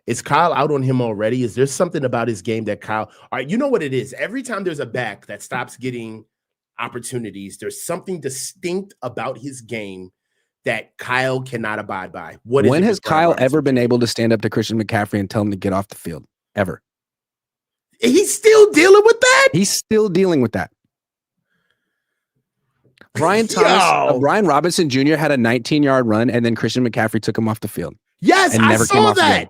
Is Kyle out on him already? Is there something about his game that Kyle? All right, you know what it is. Every time there's a back that stops getting opportunities, there's something distinct about his game that Kyle cannot abide by. When has Kyle ever been able to stand up to Christian McCaffrey and tell him to get off the field? Ever? He's still dealing with that? He's still dealing with that. Brian Robinson Jr. had a 19-yard run, and then Christian McCaffrey took him off the field. Yes, and never I saw that. Again.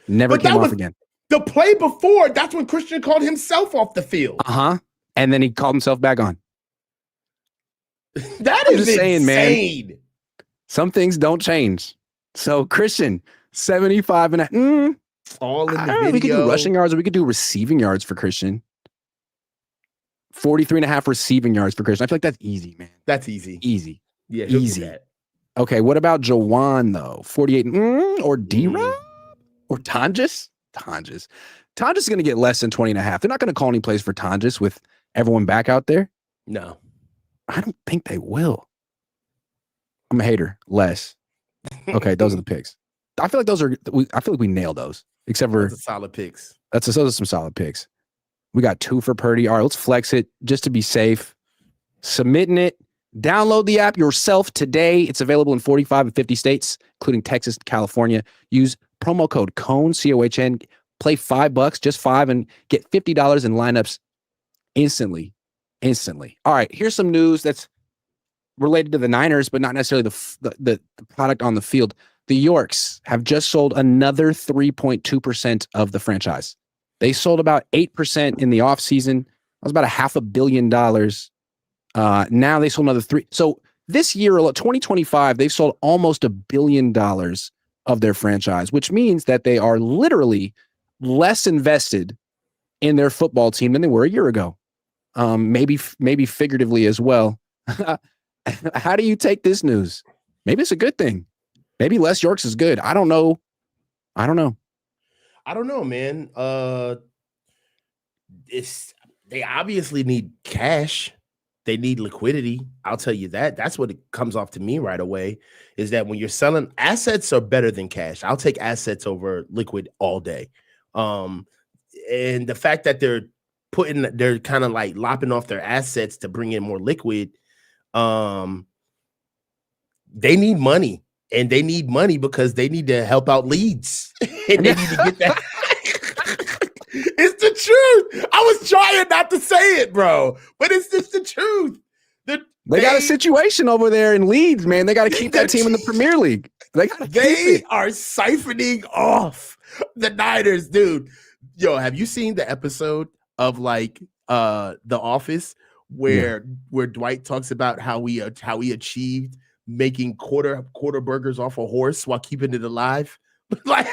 Never came off again. The play before, that's when Christian called himself off the field. And then he called himself back on. That is insane, man. Some things don't change. So Christian, 75 and all in the video. We could do rushing yards, or we could do receiving yards for Christian. 43.5 receiving yards for Christian. I feel like that's easy, man. That's easy. Easy. Yeah, easy. Okay, what about Jawan though? 48 or D-Rob or Tonjes? Tonjes is going to get less than 20.5. They're not going to call any plays for Tonjes with everyone back out there. No, I don't think they will. I'm a hater. Less. Okay, those are the picks. I feel like we nailed those. Except for solid picks. Those are some solid picks. We got 2 for Purdy. All right, let's flex it just to be safe. Submitting it. Download the app yourself today. It's available in 45 and 50 states, including Texas and California. Use promo code COHN, COHN. Play $5, just $5, and get $50 in lineups instantly. All right, here's some news that's related to the Niners, but not necessarily the product on the field. The Yorks have just sold another 3.2% of the franchise. They sold about 8% in the offseason. That was about $500 million. Now they sold another 3. So this year, 2025, they've sold almost $1 billion of their franchise, which means that they are literally less invested in their football team than they were a year ago. Maybe figuratively as well. How do you take this news? Maybe it's a good thing. Maybe Les Yorks is good. I don't know I don't know. I don't know, man. They obviously need cash. They need liquidity. I'll tell you that. That's what it comes off to me right away, is that when you're selling, assets are better than cash. I'll take assets over liquid all day. And the fact that they're kind of like lopping off their assets to bring in more liquid, they need money. And they need money because they need to help out leads. And they need to get that. It's the truth. I was trying not to say it, bro, but it's just the truth. They got a situation over there in Leeds, man. They got to keep that team in the Premier League. They are siphoning off the Niners, dude. Yo, have you seen the episode of like The Office where Dwight talks about how he achieved making quarter burgers off a horse while keeping it alive? Like,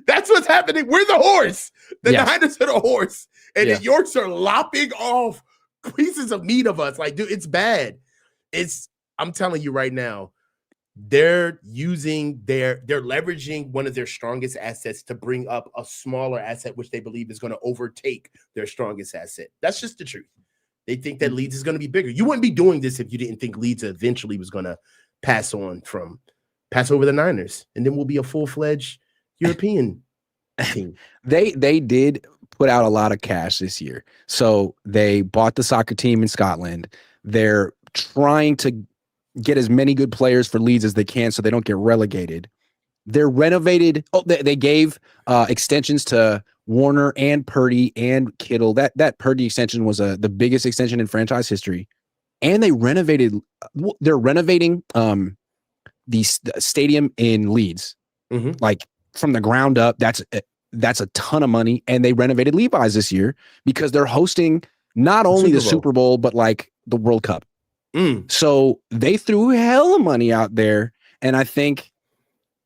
that's what's happening. We're the horse. The Niners are the horse, and the Yorks are lopping off pieces of meat of us. Like, dude, it's bad. I'm telling you right now, they're leveraging one of their strongest assets to bring up a smaller asset, which they believe is going to overtake their strongest asset. That's just the truth. They think that Leeds is going to be bigger. You wouldn't be doing this if you didn't think Leeds eventually was going to pass over the Niners, and then we'll be a full-fledged European team. They did put out a lot of cash this year. So they bought the soccer team in Scotland. They're trying to get as many good players for Leeds as they can so they don't get relegated. They're renovated. They gave extensions to Warner and Purdy and Kittle. That Purdy extension was the biggest extension in franchise history. And they're renovating the stadium in Leeds, like from the ground up. That's a ton of money. And they renovated Levi's this year because they're hosting not only the Super Bowl, but like the World Cup. So they threw hella money out there, and I think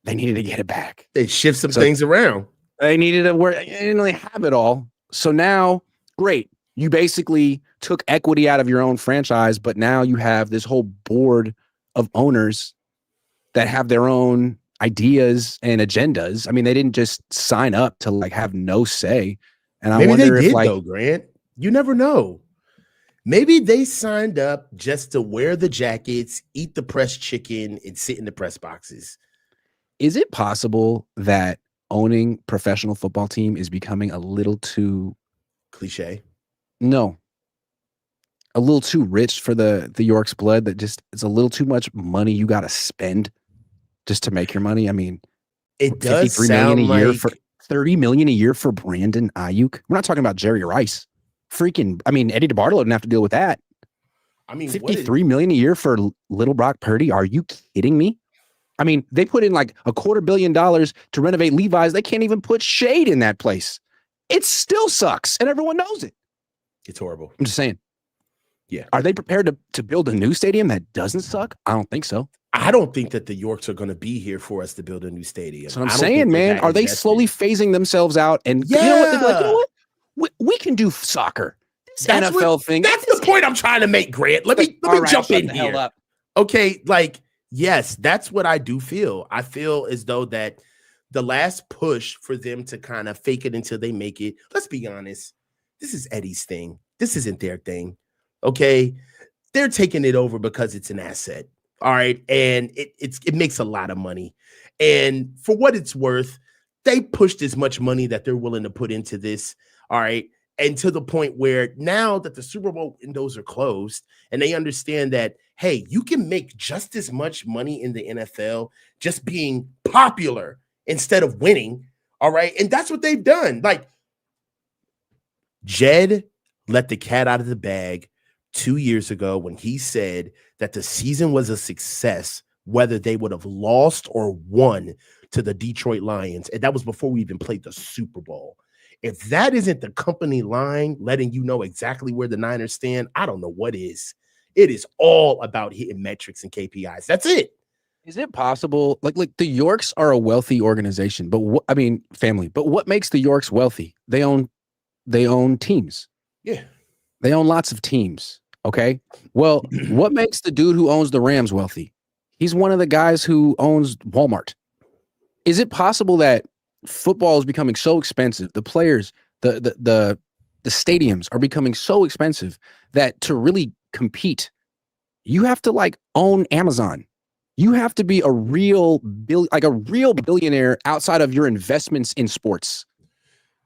they needed to get it back. They shift some things around. They needed to work. They didn't really have it all. So now, great. You basically took equity out of your own franchise, but now you have this whole board of owners that have their own ideas and agendas. I mean, they didn't just sign up to like have no say. And I wonder if though, Grant, you never know. Maybe they signed up just to wear the jackets, eat the press chicken, and sit in the press boxes. Is it possible that owning professional football team is becoming a little too cliche? No. A little too rich for the York's blood, that just it's a little too much money you got to spend just to make your money. I mean, it does sound $53 million a year for $30 million a year for Brandon Aiyuk. We're not talking about Jerry Rice. Eddie DeBartolo didn't have to deal with that. I mean, $53 million a year for little Brock Purdy. Are you kidding me? I mean, they put in like $250 million to renovate Levi's. They can't even put shade in that place. It still sucks, and everyone knows it. It's horrible. I'm just saying. Yeah. Are they prepared to build a new stadium that doesn't suck? I don't think so. I don't think that the Yorks are going to be here for us to build a new stadium. That's what I'm saying, man. Are they slowly phasing themselves out? And you know what? They're like, you know what? We can do soccer. This NFL thing. That's the point I'm trying to make, Grant. Let me jump in here. Okay, like, yes, that's what I do feel. I feel as though that the last push for them to kind of fake it until they make it. Let's be honest. This is Eddie's thing. This isn't their thing. Okay. They're taking it over because it's an asset. All right. And it makes a lot of money. And for what it's worth, they pushed as much money that they're willing to put into this. All right. And to the point where now that the Super Bowl windows are closed and they understand that, hey, you can make just as much money in the NFL just being popular instead of winning. All right. And that's what they've done. Like, Jed let the cat out of the bag 2 years ago when he said that the season was a success, whether they would have lost or won to the Detroit Lions. And that was before we even played the Super Bowl. If that isn't the company line letting you know exactly where the Niners stand, I don't know what is. It is all about hitting metrics and KPIs. That's it. Is it possible? Like the Yorks are a wealthy organization, but family. But what makes the Yorks wealthy? They own teams. Yeah. They own lots of teams. Okay. Well, what makes the dude who owns the Rams wealthy? He's one of the guys who owns Walmart. Is it possible that football is becoming so expensive. The players, the stadiums are becoming so expensive that to really compete, you have to like own Amazon. You have to be a real billionaire outside of your investments in sports.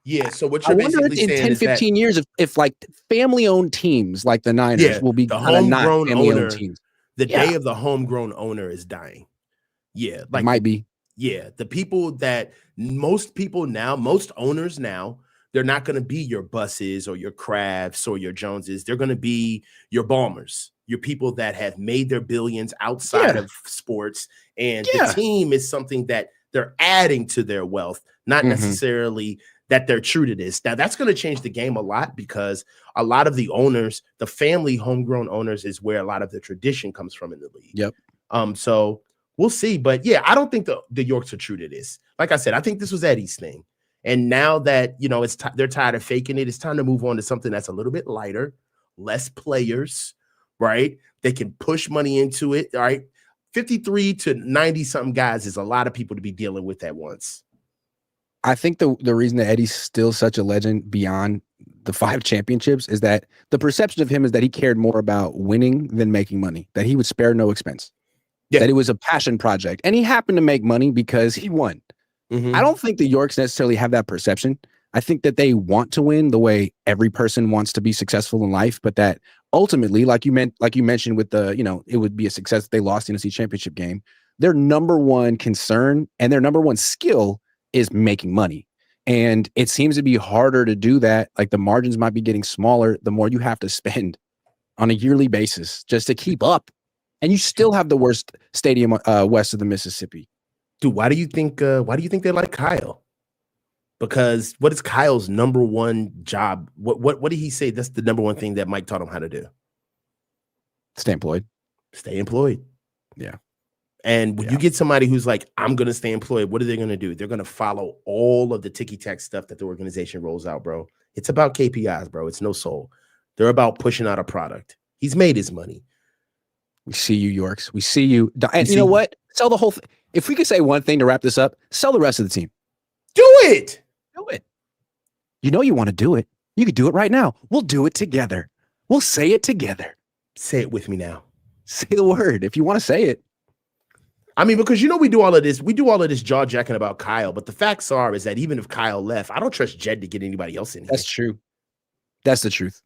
Yeah, so what I you're wonder basically in saying 10, is that 15 years if like family-owned teams like the Niners will be the kind of not homegrown family-owned owner, teams. the Yeah, day of the homegrown owner is dying. Yeah, it might be. Yeah, the people that most owners now, they're not going to be your Busses or your Crafts or your Joneses. They're going to be your Balmers, your people that have made their billions outside of sports. And the team is something that they're adding to their wealth, not necessarily that they're true to this. Now, that's going to change the game a lot because a lot of the owners, the family homegrown owners, is where a lot of the tradition comes from in the league. Yep. So we'll see. But yeah, I don't think the Yorks are true to this. Like I said, I think this was Eddie's thing. And now that, you know, they're tired of faking it, it's time to move on to something that's a little bit lighter, less players, right? They can push money into it, all right? 53 to 90-something guys is a lot of people to be dealing with at once. I think the reason that Eddie's still such a legend beyond the 5 championships is that the perception of him is that he cared more about winning than making money, that he would spare no expense. Yeah. That it was a passion project. And he happened to make money because he won. I don't think the Yorks necessarily have that perception. I think that they want to win the way every person wants to be successful in life, but that ultimately, like you mentioned with the, you know, it would be a success if they lost the NFC Championship game. Their number one concern and their number one skill is making money. And it seems to be harder to do that. Like the margins might be getting smaller the more you have to spend on a yearly basis just to keep up. And you still have the worst stadium west of the Mississippi. Dude, why do you think they like Kyle? Because what is Kyle's number one job? What did he say? That's the number one thing that Mike taught him how to do. Stay employed. Stay employed. Yeah. And when you get somebody who's like, I'm going to stay employed, what are they going to do? They're going to follow all of the ticky-tack stuff that the organization rolls out, bro. It's about KPIs, bro. It's no soul. They're about pushing out a product. He's made his money. We see you, Yorks. We see you. And you know what? Sell the whole thing. If we could say one thing to wrap this up, sell the rest of the team. Do it. Do it. You know you want to do it. You could do it right now. We'll do it together. We'll say it together. Say it with me now. Say the word if you want to say it. I mean, because, you know, we do all of this jaw jacking about Kyle, but the facts is that even if Kyle left, I don't trust Jed to get anybody else in here. That's true. That's the truth.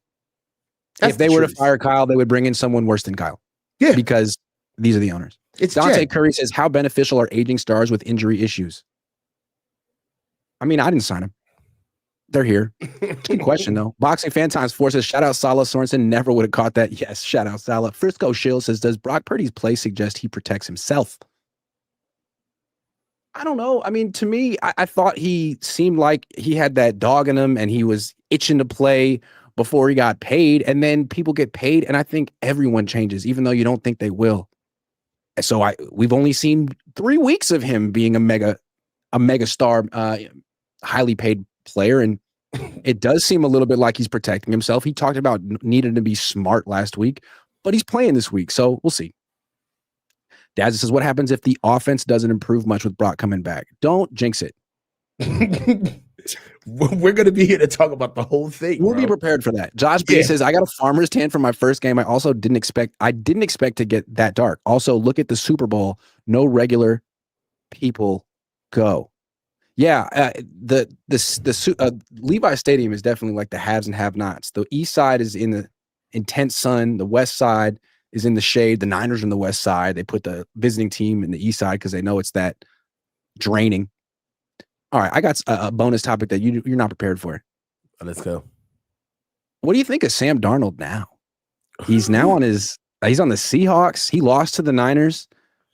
If they were to fire Kyle, they would bring in someone worse than Kyle. Yeah. Because these are the owners. It's Dante Jed. Curry says, how beneficial are aging stars with injury issues? I mean, I didn't sign them. They're here. Good question, though. Boxing Fan Times 4 says, shout out Salah Sorensen. Never would have caught that. Yes, shout out Salah. Frisco Shield says, does Brock Purdy's play suggest he protects himself? I don't know. I mean, to me, I thought he seemed like he had that dog in him and he was itching to play before he got paid. And then people get paid. And I think everyone changes, even though you don't think they will. So we've only seen 3 weeks of him being a mega star, highly paid player. And it does seem a little bit like he's protecting himself. He talked about needing to be smart last week, but he's playing this week. So we'll see. Daz says, what happens if the offense doesn't improve much with Brock coming back? Don't jinx it. We're going to be here to talk about the whole thing. We'll be prepared for that. Josh B says, I got a farmer's tan for my first game. I also didn't expect to get that dark. Also, look at the Super Bowl. No regular people go. Yeah, the Levi Stadium is definitely like the haves and have-nots. The east side is in the intense sun. The west side is in the shade. The Niners are in the west side. They put the visiting team in the east side because they know it's that draining. All right, I got a bonus topic that you're not prepared for. Let's go. What do you think of Sam Darnold now? He's now he's on the Seahawks. He lost to the Niners,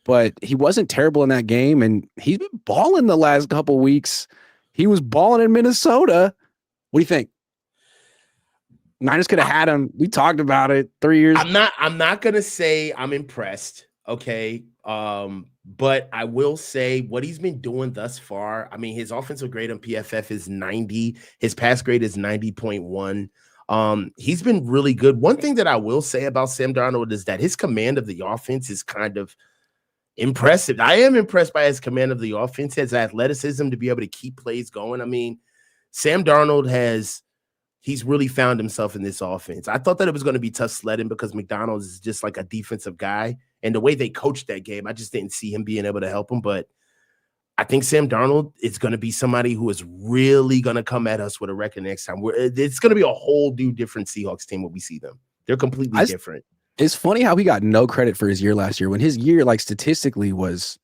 but he wasn't terrible in that game, and he's been balling the last couple weeks. He was balling in Minnesota. What do you think? Niners could have had him. We talked about it 3 years. I'm not gonna say I'm impressed. Okay. But I will say what he's been doing thus far. I mean, his offensive grade on PFF is 90. His pass grade is 90.1. He's been really good. One thing that I will say about Sam Darnold is that his command of the offense is kind of Impressive. I am impressed by his command of the offense, his athleticism to be able to keep plays going. I mean, Sam Darnold he's really found himself in this offense. I thought that it was going to be tough sledding because McDonald's is just like a defensive guy. And the way they coached that game, I just didn't see him being able to help him. But I think Sam Darnold is going to be somebody who is really going to come at us with a record next time. It's going to be a whole new different Seahawks team when we see them. They're completely different. It's funny how he got no credit for his year last year when his year, like, statistically was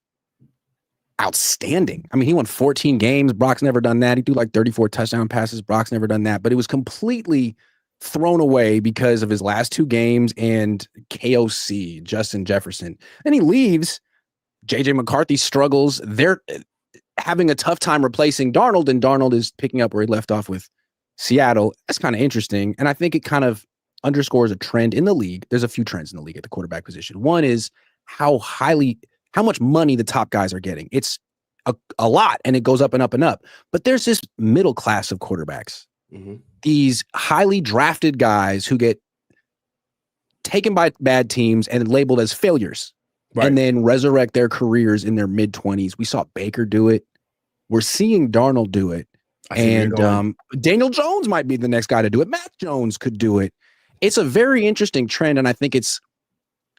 outstanding. I mean, he won 14 games. Brock's never done that. He threw like 34 touchdown passes. Brock's never done that. But it was completely thrown away because of his last 2 games and KOC, Justin Jefferson. And he leaves. JJ McCarthy struggles. They're having a tough time replacing Darnold, and Darnold is picking up where he left off with Seattle. That's kind of interesting. And I think it kind of underscores a trend in the league. There's a few trends in the league at the quarterback position. One is how much money the top guys are getting. It's a lot, and it goes up and up and up. But there's this middle class of quarterbacks. Mm-hmm. These highly drafted guys who get taken by bad teams and labeled as failures, right, and then resurrect their careers in their mid-20s. We saw Baker do it. We're seeing Darnold do it. And Daniel Jones might be the next guy to do it. Matt Jones could do it. It's a very interesting trend, and I think it's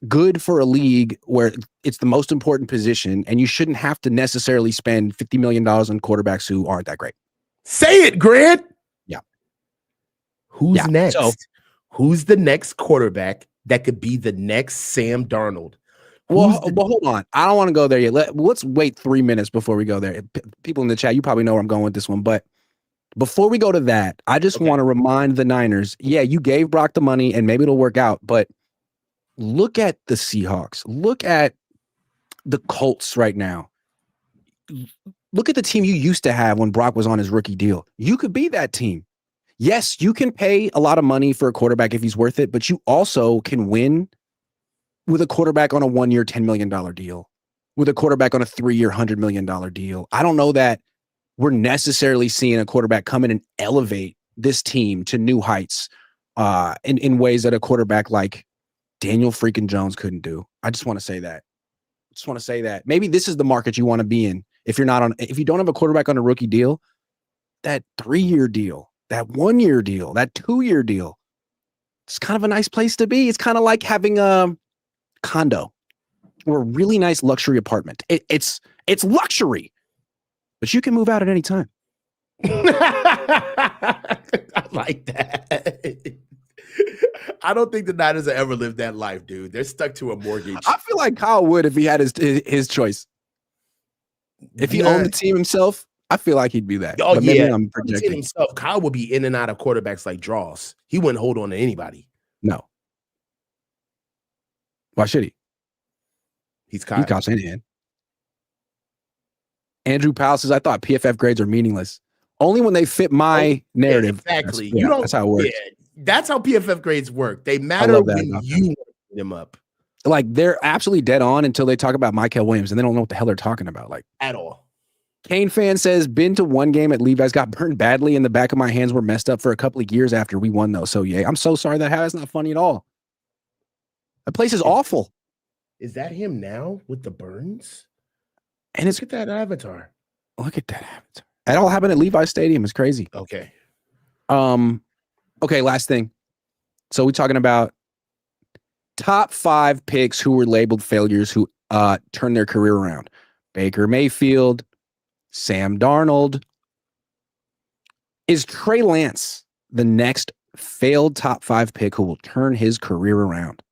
good for a league where it's the most important position, and you shouldn't have to necessarily spend $50 million on quarterbacks who aren't that great. Say it, Grant. Yeah. Who's next? Who's the next quarterback that could be the next Sam Darnold? Well, hold on. I don't want to go there yet. Let's wait 3 minutes before we go there. People in the chat, you probably know where I'm going with this one, but before we go to that, I just want to remind the Niners, you gave Brock the money and maybe it'll work out, but look at the Seahawks. Look at the Colts right now. Look at the team you used to have when Brock was on his rookie deal. You could be that team. Yes, you can pay a lot of money for a quarterback if he's worth it, but you also can win with a quarterback on a 1-year, $10 million deal, with a quarterback on a 3-year, $100 million deal. I don't know that we're necessarily seeing a quarterback come in and elevate this team to new heights in ways that a quarterback like Daniel freaking Jones couldn't do. I just want to say that. Maybe this is the market you want to be in. If you don't have a quarterback on a rookie deal, that 3-year deal, that 1-year deal, that 2-year deal, it's kind of a nice place to be. It's kind of like having a condo or a really nice luxury apartment. It's luxury, but you can move out at any time. I like that. I don't think the Niners will ever live that life, dude. They're stuck to a mortgage. I feel like Kyle would if he had his choice. If he owned the team himself, I feel like he'd be that. Oh, yeah. I'm projecting himself. Kyle would be in and out of quarterbacks like draws. He wouldn't hold on to anybody. No. Why should he? He's Kyle Shanahan. Andrew Powell says, I thought PFF grades are meaningless. Only when they fit my narrative. Exactly. That's how it works. Yeah, that's how PFF grades work. They matter when you want them up. Like, they're absolutely dead on until they talk about Michael Williams, and they don't know what the hell they're talking about. Like, at all. Kane fan says, been to one game at Levi's, got burned badly, and the back of my hands were messed up for a couple of years after we won, though. So, yeah, I'm so sorry that's not funny at all. The place is awful. Is that him now with the burns? And look at that avatar. Look at that avatar. That all happened at Levi's Stadium. It's crazy. Okay. Okay, last thing. So we're talking about top 5 picks who were labeled failures who turned their career around. Baker Mayfield, Sam Darnold. Is Trey Lance the next failed top 5 pick who will turn his career around?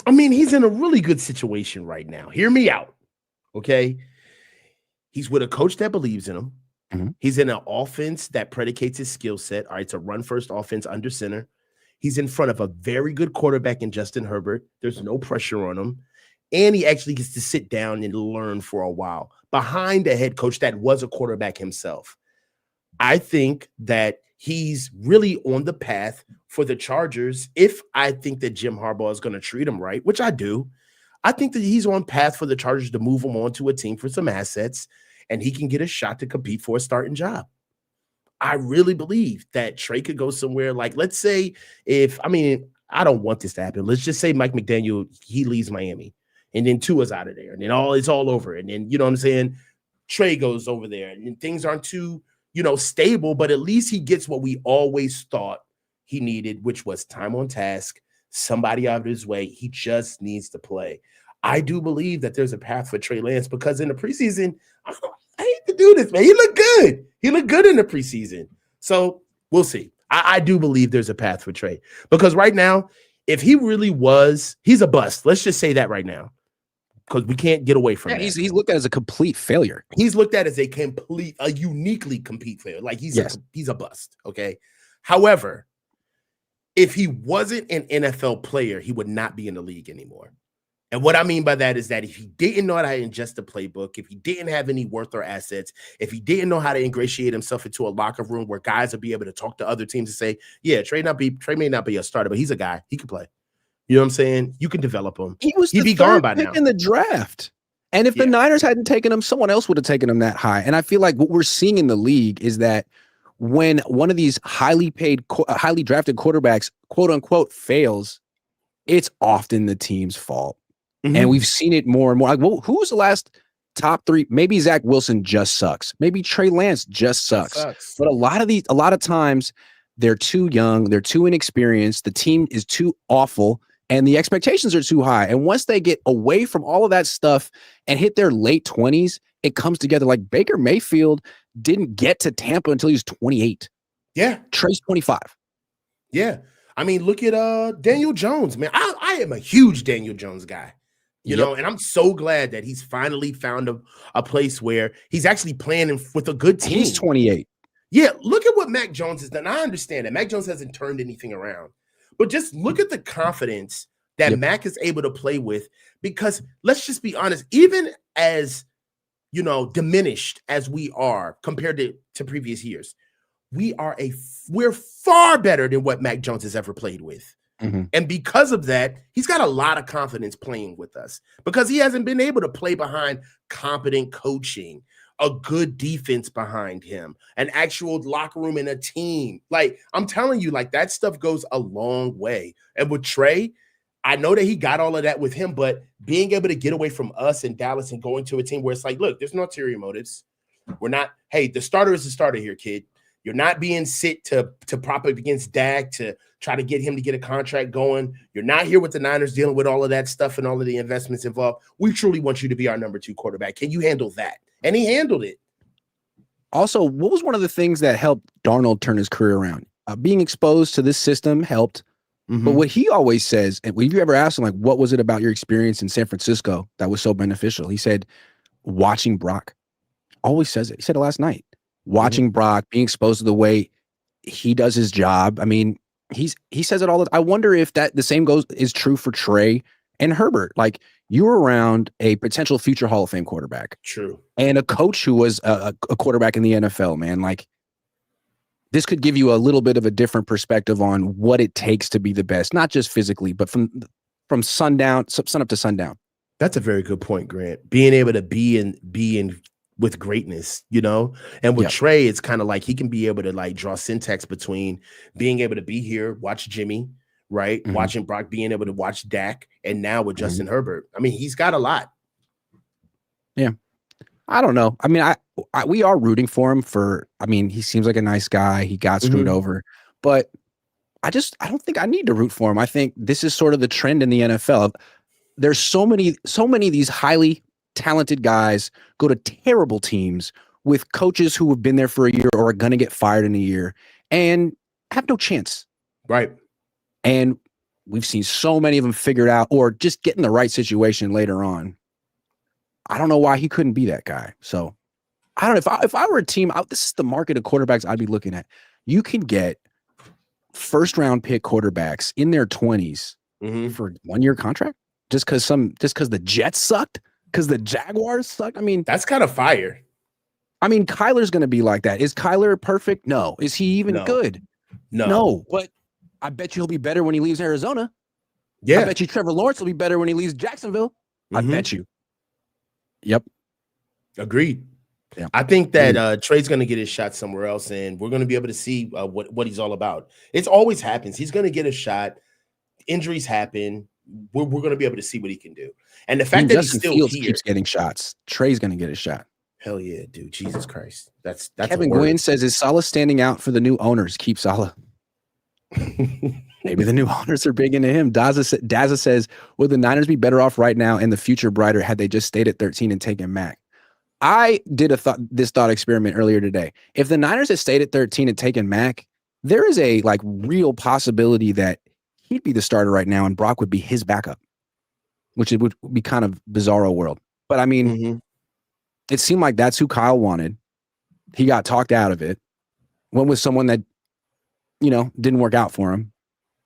I mean, he's in a really good situation right now. Hear me out, okay? He's with a coach that believes in him. Mm-hmm. He's in an offense that predicates his skill set. All right, it's a run-first offense under center. He's in front of a very good quarterback in Justin Herbert. There's no pressure on him. And he actually gets to sit down and learn for a while behind a head coach that was a quarterback himself. I think that he's really on the path for the Chargers. If I think that Jim Harbaugh is going to treat him right, which I do, I think that he's on path for the Chargers to move him on to a team for some assets, and he can get a shot to compete for a starting job. I really believe that Trey could go somewhere like, let's say I don't want this to happen. Let's just say Mike McDaniel, he leaves Miami, and then Tua's out of there, and then it's all over. And then, you know what I'm saying? Trey goes over there, and then things aren't too, stable, but at least he gets what we always thought he needed, which was time on task, somebody out of his way. He just needs to play. I do believe that there's a path for Trey Lance, because in the preseason, I hate to do this, man. He looked good. He looked good in the preseason. So we'll see. I do believe there's a path for Trey, because right now, if he really was, he's a bust. Let's just say that right now, because we can't get away from that. He's looked at as a complete failure. He's looked at as a uniquely complete failure. Like he's a bust. Okay. However, if he wasn't an NFL player, he would not be in the league anymore. And what I mean by that is that if he didn't know how to ingest the playbook, if he didn't have any worth or assets, if he didn't know how to ingratiate himself into a locker room where guys would be able to talk to other teams and say, yeah, Trey may not be a starter, but he's a guy. He can play. You know what I'm saying? You can develop him. He'd be gone by now in the draft. And if the Niners hadn't taken him, someone else would have taken him that high. And I feel like what we're seeing in the league is that when one of these highly paid, highly drafted quarterbacks, quote unquote, fails, it's often the team's fault. Mm-hmm. And we've seen it more and more. Like, well, who was the last top three? Maybe Zach Wilson just sucks. Maybe Trey Lance just sucks. But a lot of times they're too young, they're too inexperienced, the team is too awful, and the expectations are too high. And once they get away from all of that stuff and hit their late 20s, it comes together. Like Baker Mayfield didn't get to Tampa until he was 28. Yeah. Trey's 25. Yeah. I mean, look at Daniel Jones, man. I am a huge Daniel Jones guy. You know, and I'm so glad that he's finally found a place where he's actually playing with a good team. He's 28. Yeah, look at what Mac Jones has done. I understand that Mac Jones hasn't turned anything around, but just look at the confidence that Mac is able to play with, because let's just be honest, even as, diminished as we are compared to previous years, we're far better than what Mac Jones has ever played with. Mm-hmm. And because of that, he's got a lot of confidence playing with us, because he hasn't been able to play behind competent coaching, a good defense behind him, an actual locker room and a team. Like, I'm telling you, like, that stuff goes a long way. And with Trey, I know that he got all of that with him, but being able to get away from us in Dallas and going to a team where it's like, look, there's no ulterior motives. We're not, hey, the starter is the starter here, kid. You're not being sit to prop up against Dak to try to get him to get a contract going. You're not here with the Niners dealing with all of that stuff and all of the investments involved. We truly want you to be our number 2 quarterback. Can you handle that? And he handled it. Also, what was one of the things that helped Darnold turn his career around? Being exposed to this system helped. Mm-hmm. But what he always says, and if you ever asked him, like, what was it about your experience in San Francisco that was so beneficial? He said, watching Brock. Always says it. He said it last night. Watching Brock, being exposed to the way he does his job. I mean, he says it all the time. I wonder if that the same is true for Trey and Herbert. Like, you were around a potential future Hall of Fame quarterback. True. And a coach who was a quarterback in the NFL, man. Like, this could give you a little bit of a different perspective on what it takes to be the best, not just physically, but from sun up to sundown. That's a very good point, Grant. Being able to be in with greatness, and with Trey, it's kind of like he can be able to like draw syntax between being able to be here, watch Jimmy, right? Mm-hmm. Watching Brock, being able to watch Dak, and now with Justin Herbert. I mean, he's got a lot. Yeah. I don't know. I mean, we are rooting for him he seems like a nice guy. He got screwed over, but I don't think I need to root for him. I think this is sort of the trend in the NFL. There's so many of these highly talented guys go to terrible teams with coaches who have been there for a year or are going to get fired in a year and have no chance. Right. And we've seen so many of them figured out or just get in the right situation later on. I don't know why he couldn't be that guy. So I don't know if I were a team, this is the market of quarterbacks I'd be looking at. You can get first round pick quarterbacks in their 20s for 1-year contract just because the Jets sucked. Because the Jaguars suck. I mean, that's kind of fire. I mean, Kyler's going to be like that. Is Kyler perfect? No. Is he even good? No. But I bet you he'll be better when he leaves Arizona. Yeah. I bet you Trevor Lawrence will be better when he leaves Jacksonville. I bet you. Yep. Agreed. Yeah. I think that Trey's going to get his shot somewhere else, and we're going to be able to see what he's all about. It always happens. He's going to get a shot. injuries happen. We're going to be able to see what he can do. And the fact that Justin he's still Fields here, keeps getting shots. Trey's going to get a shot. hell yeah, dude. Jesus Christ. That's Kevin Gwynn says, is Saleh standing out for the new owners? Keep Saleh. Maybe the new owners are big into him. Daza says, would the Niners be better off right now and the future brighter had they just stayed at 13 and taken Mac? I did this thought experiment earlier today. If the Niners had stayed at 13 and taken Mac, there is a real possibility that he'd be the starter right now and Brock would be his backup, which it would be kind of bizarro world. But I mean, it seemed like that's who Kyle wanted. He got talked out of it. Went with someone that, didn't work out for him.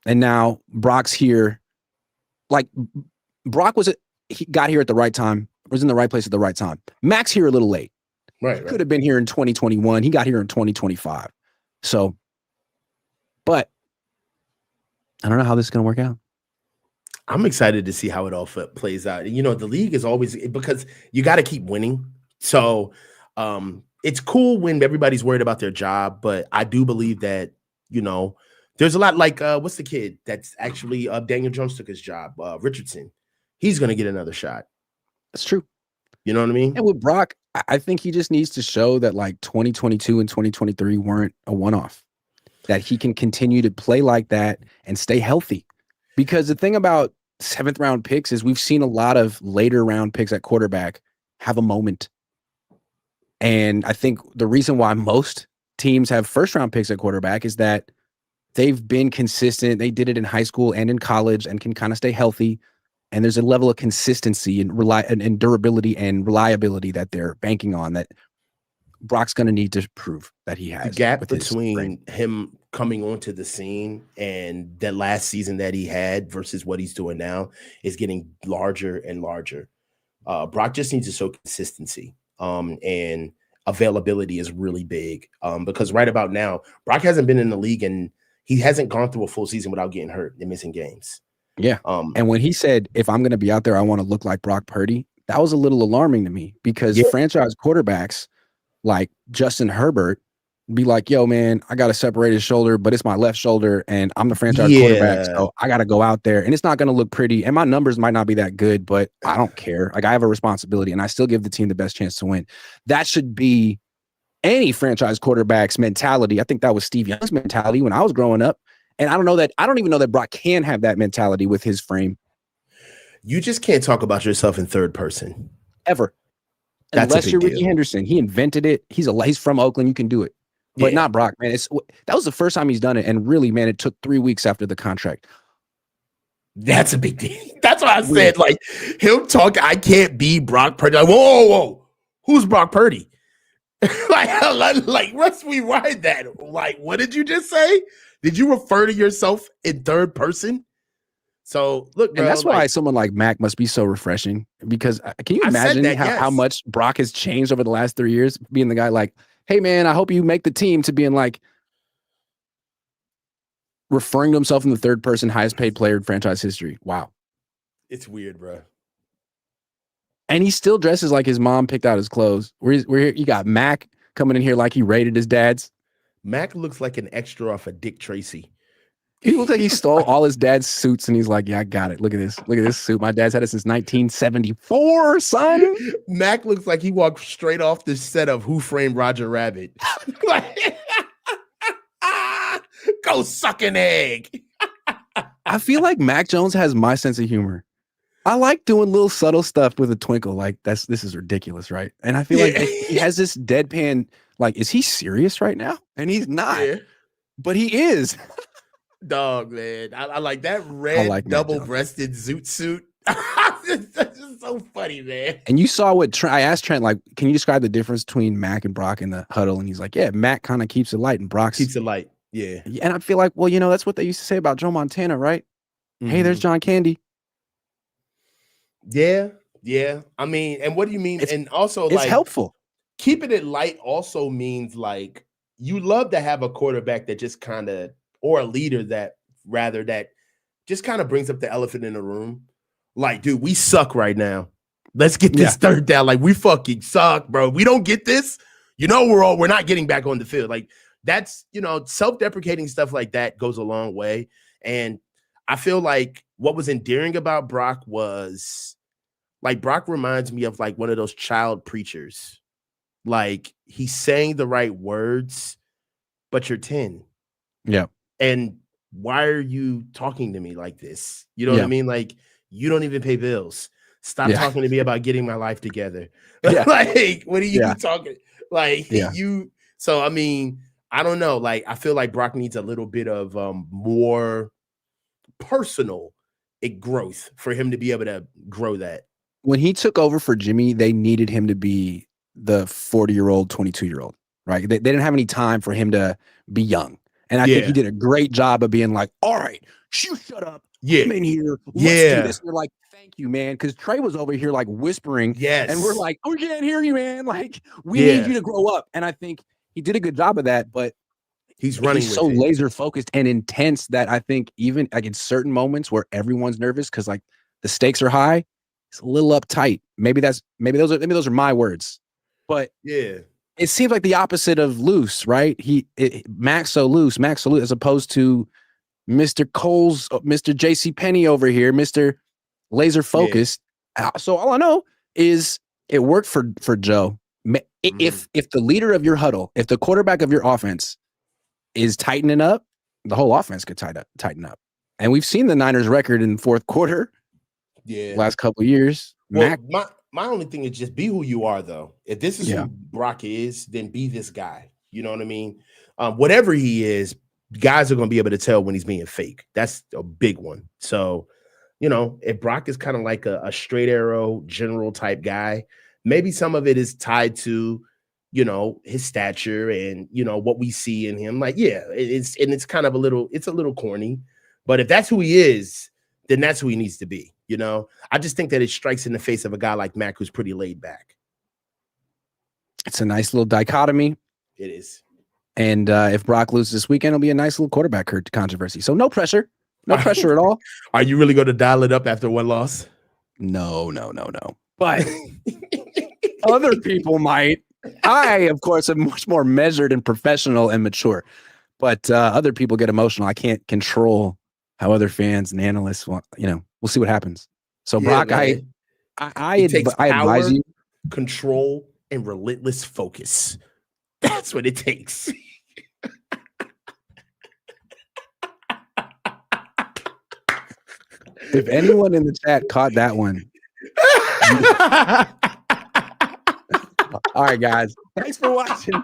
And now Brock's here. Brock he got here at the right time, was in the right place at the right time. Mac's here a little late. Right. Could have been here in 2021. He got here in 2025. So, but I don't know how this is going to work out. I'm excited to see how it all plays out. The league is always, because you got to keep winning. So it's cool when everybody's worried about their job, but I do believe that, there's a lot what's the kid that's actually Daniel Jones took his job, Richardson. He's going to get another shot. That's true. You know what I mean? And with Brock, I think he just needs to show that 2022 and 2023 weren't a one-off, that he can continue to play like that and stay healthy. Because the thing about 7th round picks is we've seen a lot of later round picks at quarterback have a moment. And I think the reason why most teams have 1st round picks at quarterback is that they've been consistent. They did it in high school and in college and can kind of stay healthy. And there's a level of consistency and durability and reliability that they're banking on that Brock's going to need to prove that he has. The gap between him coming onto the scene and that last season that he had versus what he's doing now is getting larger and larger. Brock just needs to show consistency. And availability is really big because right about now, Brock hasn't been in the league and he hasn't gone through a full season without getting hurt and missing games. Yeah. And when he said, if I'm going to be out there, I want to look like Brock Purdy, that was a little alarming to me because franchise quarterbacks like Justin Herbert be like, yo, man, I got a separated shoulder, but it's my left shoulder and I'm the franchise quarterback. So I got to go out there and it's not going to look pretty. And my numbers might not be that good, but I don't care. I have a responsibility and I still give the team the best chance to win. That should be any franchise quarterback's mentality. I think that was Steve Young's mentality when I was growing up. And I don't even know that Brock can have that mentality with his frame. You just can't talk about yourself in third person. Ever. Unless you're Ricky Henderson. He invented it. He's from Oakland. You can do it. But not Brock, man. That was the first time he's done it. And really, man, it took 3 weeks after the contract. That's a big deal. That's what I said. Him talking, I can't be Brock Purdy. Whoa. Who's Brock Purdy? Let's rewind that. What did you just say? Did you refer to yourself in third person? So look, bro, and that's why someone like Mac must be so refreshing. Because can you imagine how much Brock has changed over the last 3 years? Being the guy like, hey man, I hope you make the team, to being referring to himself in the third person, highest paid player in franchise history. Wow, it's weird, bro. And he still dresses like his mom picked out his clothes. You got Mac coming in here like he raided his dad's. Mac looks like an extra off of Dick Tracy. He looks like he stole all his dad's suits and he's like, yeah, I got it. Look at this. Look at this suit. My dad's had it since 1974, son. Mac looks like he walked straight off the set of Who Framed Roger Rabbit. Go suck an egg. I feel like Mac Jones has my sense of humor. I like doing little subtle stuff with a twinkle. This is ridiculous, right? And I feel like he has this deadpan, is he serious right now? And he's not. Yeah. But he is. Dog, man. I like that red double-breasted zoot suit. That's just so funny, man. And you saw what I asked Trent, can you describe the difference between Mac and Brock in the huddle? And he's like, yeah, Mac kind of keeps it light and Brock keeps it light. Yeah. And I feel like, that's what they used to say about Joe Montana, right? Mm-hmm. Hey, there's John Candy. Yeah. I mean, and what do you mean? And also, it's helpful. Keeping it light also means you love to have a quarterback that just kind of, or a leader that just kind of brings up the elephant in the room. Dude, we suck right now. Let's get this third down. We fucking suck, bro. We don't get this. We're not getting back on the field. That's, self-deprecating stuff like that goes a long way. And I feel like what was endearing about Brock was like Brock reminds me of like one of those child preachers. Like he's saying the right words, but you're 10. Yeah. And why are you talking to me like this? You know what I Yeah. mean? Like you don't even pay bills. Stop Yeah. talking to me about getting my life together. Yeah. Like, what are you Yeah. talking? Like Yeah. you. So I mean, I don't know. Like, I feel like Brock needs a little bit of more personal growth for him to be able to grow that. When he took over for Jimmy, they needed him to be the 40-year-old, 22-year-old, right? They didn't have any time for him to be young. And I think he did a great job of being like, all right, you shut up. Yeah. I'm in here. Let's do this. And you're like, thank you, man. Because Trey was over here like whispering. Yes. And we're like, we can't hear you, man. Like, we need you to grow up. And I think he did a good job of that, but he's running so laser focused and intense that I think even like in certain moments where everyone's nervous because like the stakes are high, it's a little uptight. Maybe those are my words. But yeah. It seems like the opposite of loose, right? Max so loose, as opposed to Mr. Cole's, Mr. JC Penny over here, Mr. Laser focused. Yeah. So all I know is it worked for Joe. If the leader of your huddle, if the quarterback of your offense is tightening up, the whole offense could tighten up. And we've seen the Niners record in the fourth quarter. Yeah. Last couple of years. Well, my only thing is just be who you are, though. If this is who Brock is, then be this guy. You know what I mean? Whatever he is, guys are going to be able to tell when he's being fake. That's a big one. So, you know, if Brock is kind of like a straight arrow general type guy, maybe some of it is tied to, you know, his stature and, you know, what we see in him. Like, yeah, it's kind of a little corny. But if that's who he is, then that's who he needs to be. You know, I just think that it strikes in the face of a guy like Mac who's pretty laid back. It's a nice little dichotomy. It is. And if Brock loses this weekend, it'll be a nice little quarterback controversy. So no pressure. No pressure at all. Are you really going to dial it up after one loss? No. But other people might. I, of course, am much more measured and professional and mature. But other people get emotional. I can't control how other fans and analysts want, you know, we'll see what happens. So Brock, I advise you. Control and relentless focus. That's what it takes. If anyone in the chat caught that one. All right, guys. Thanks for watching.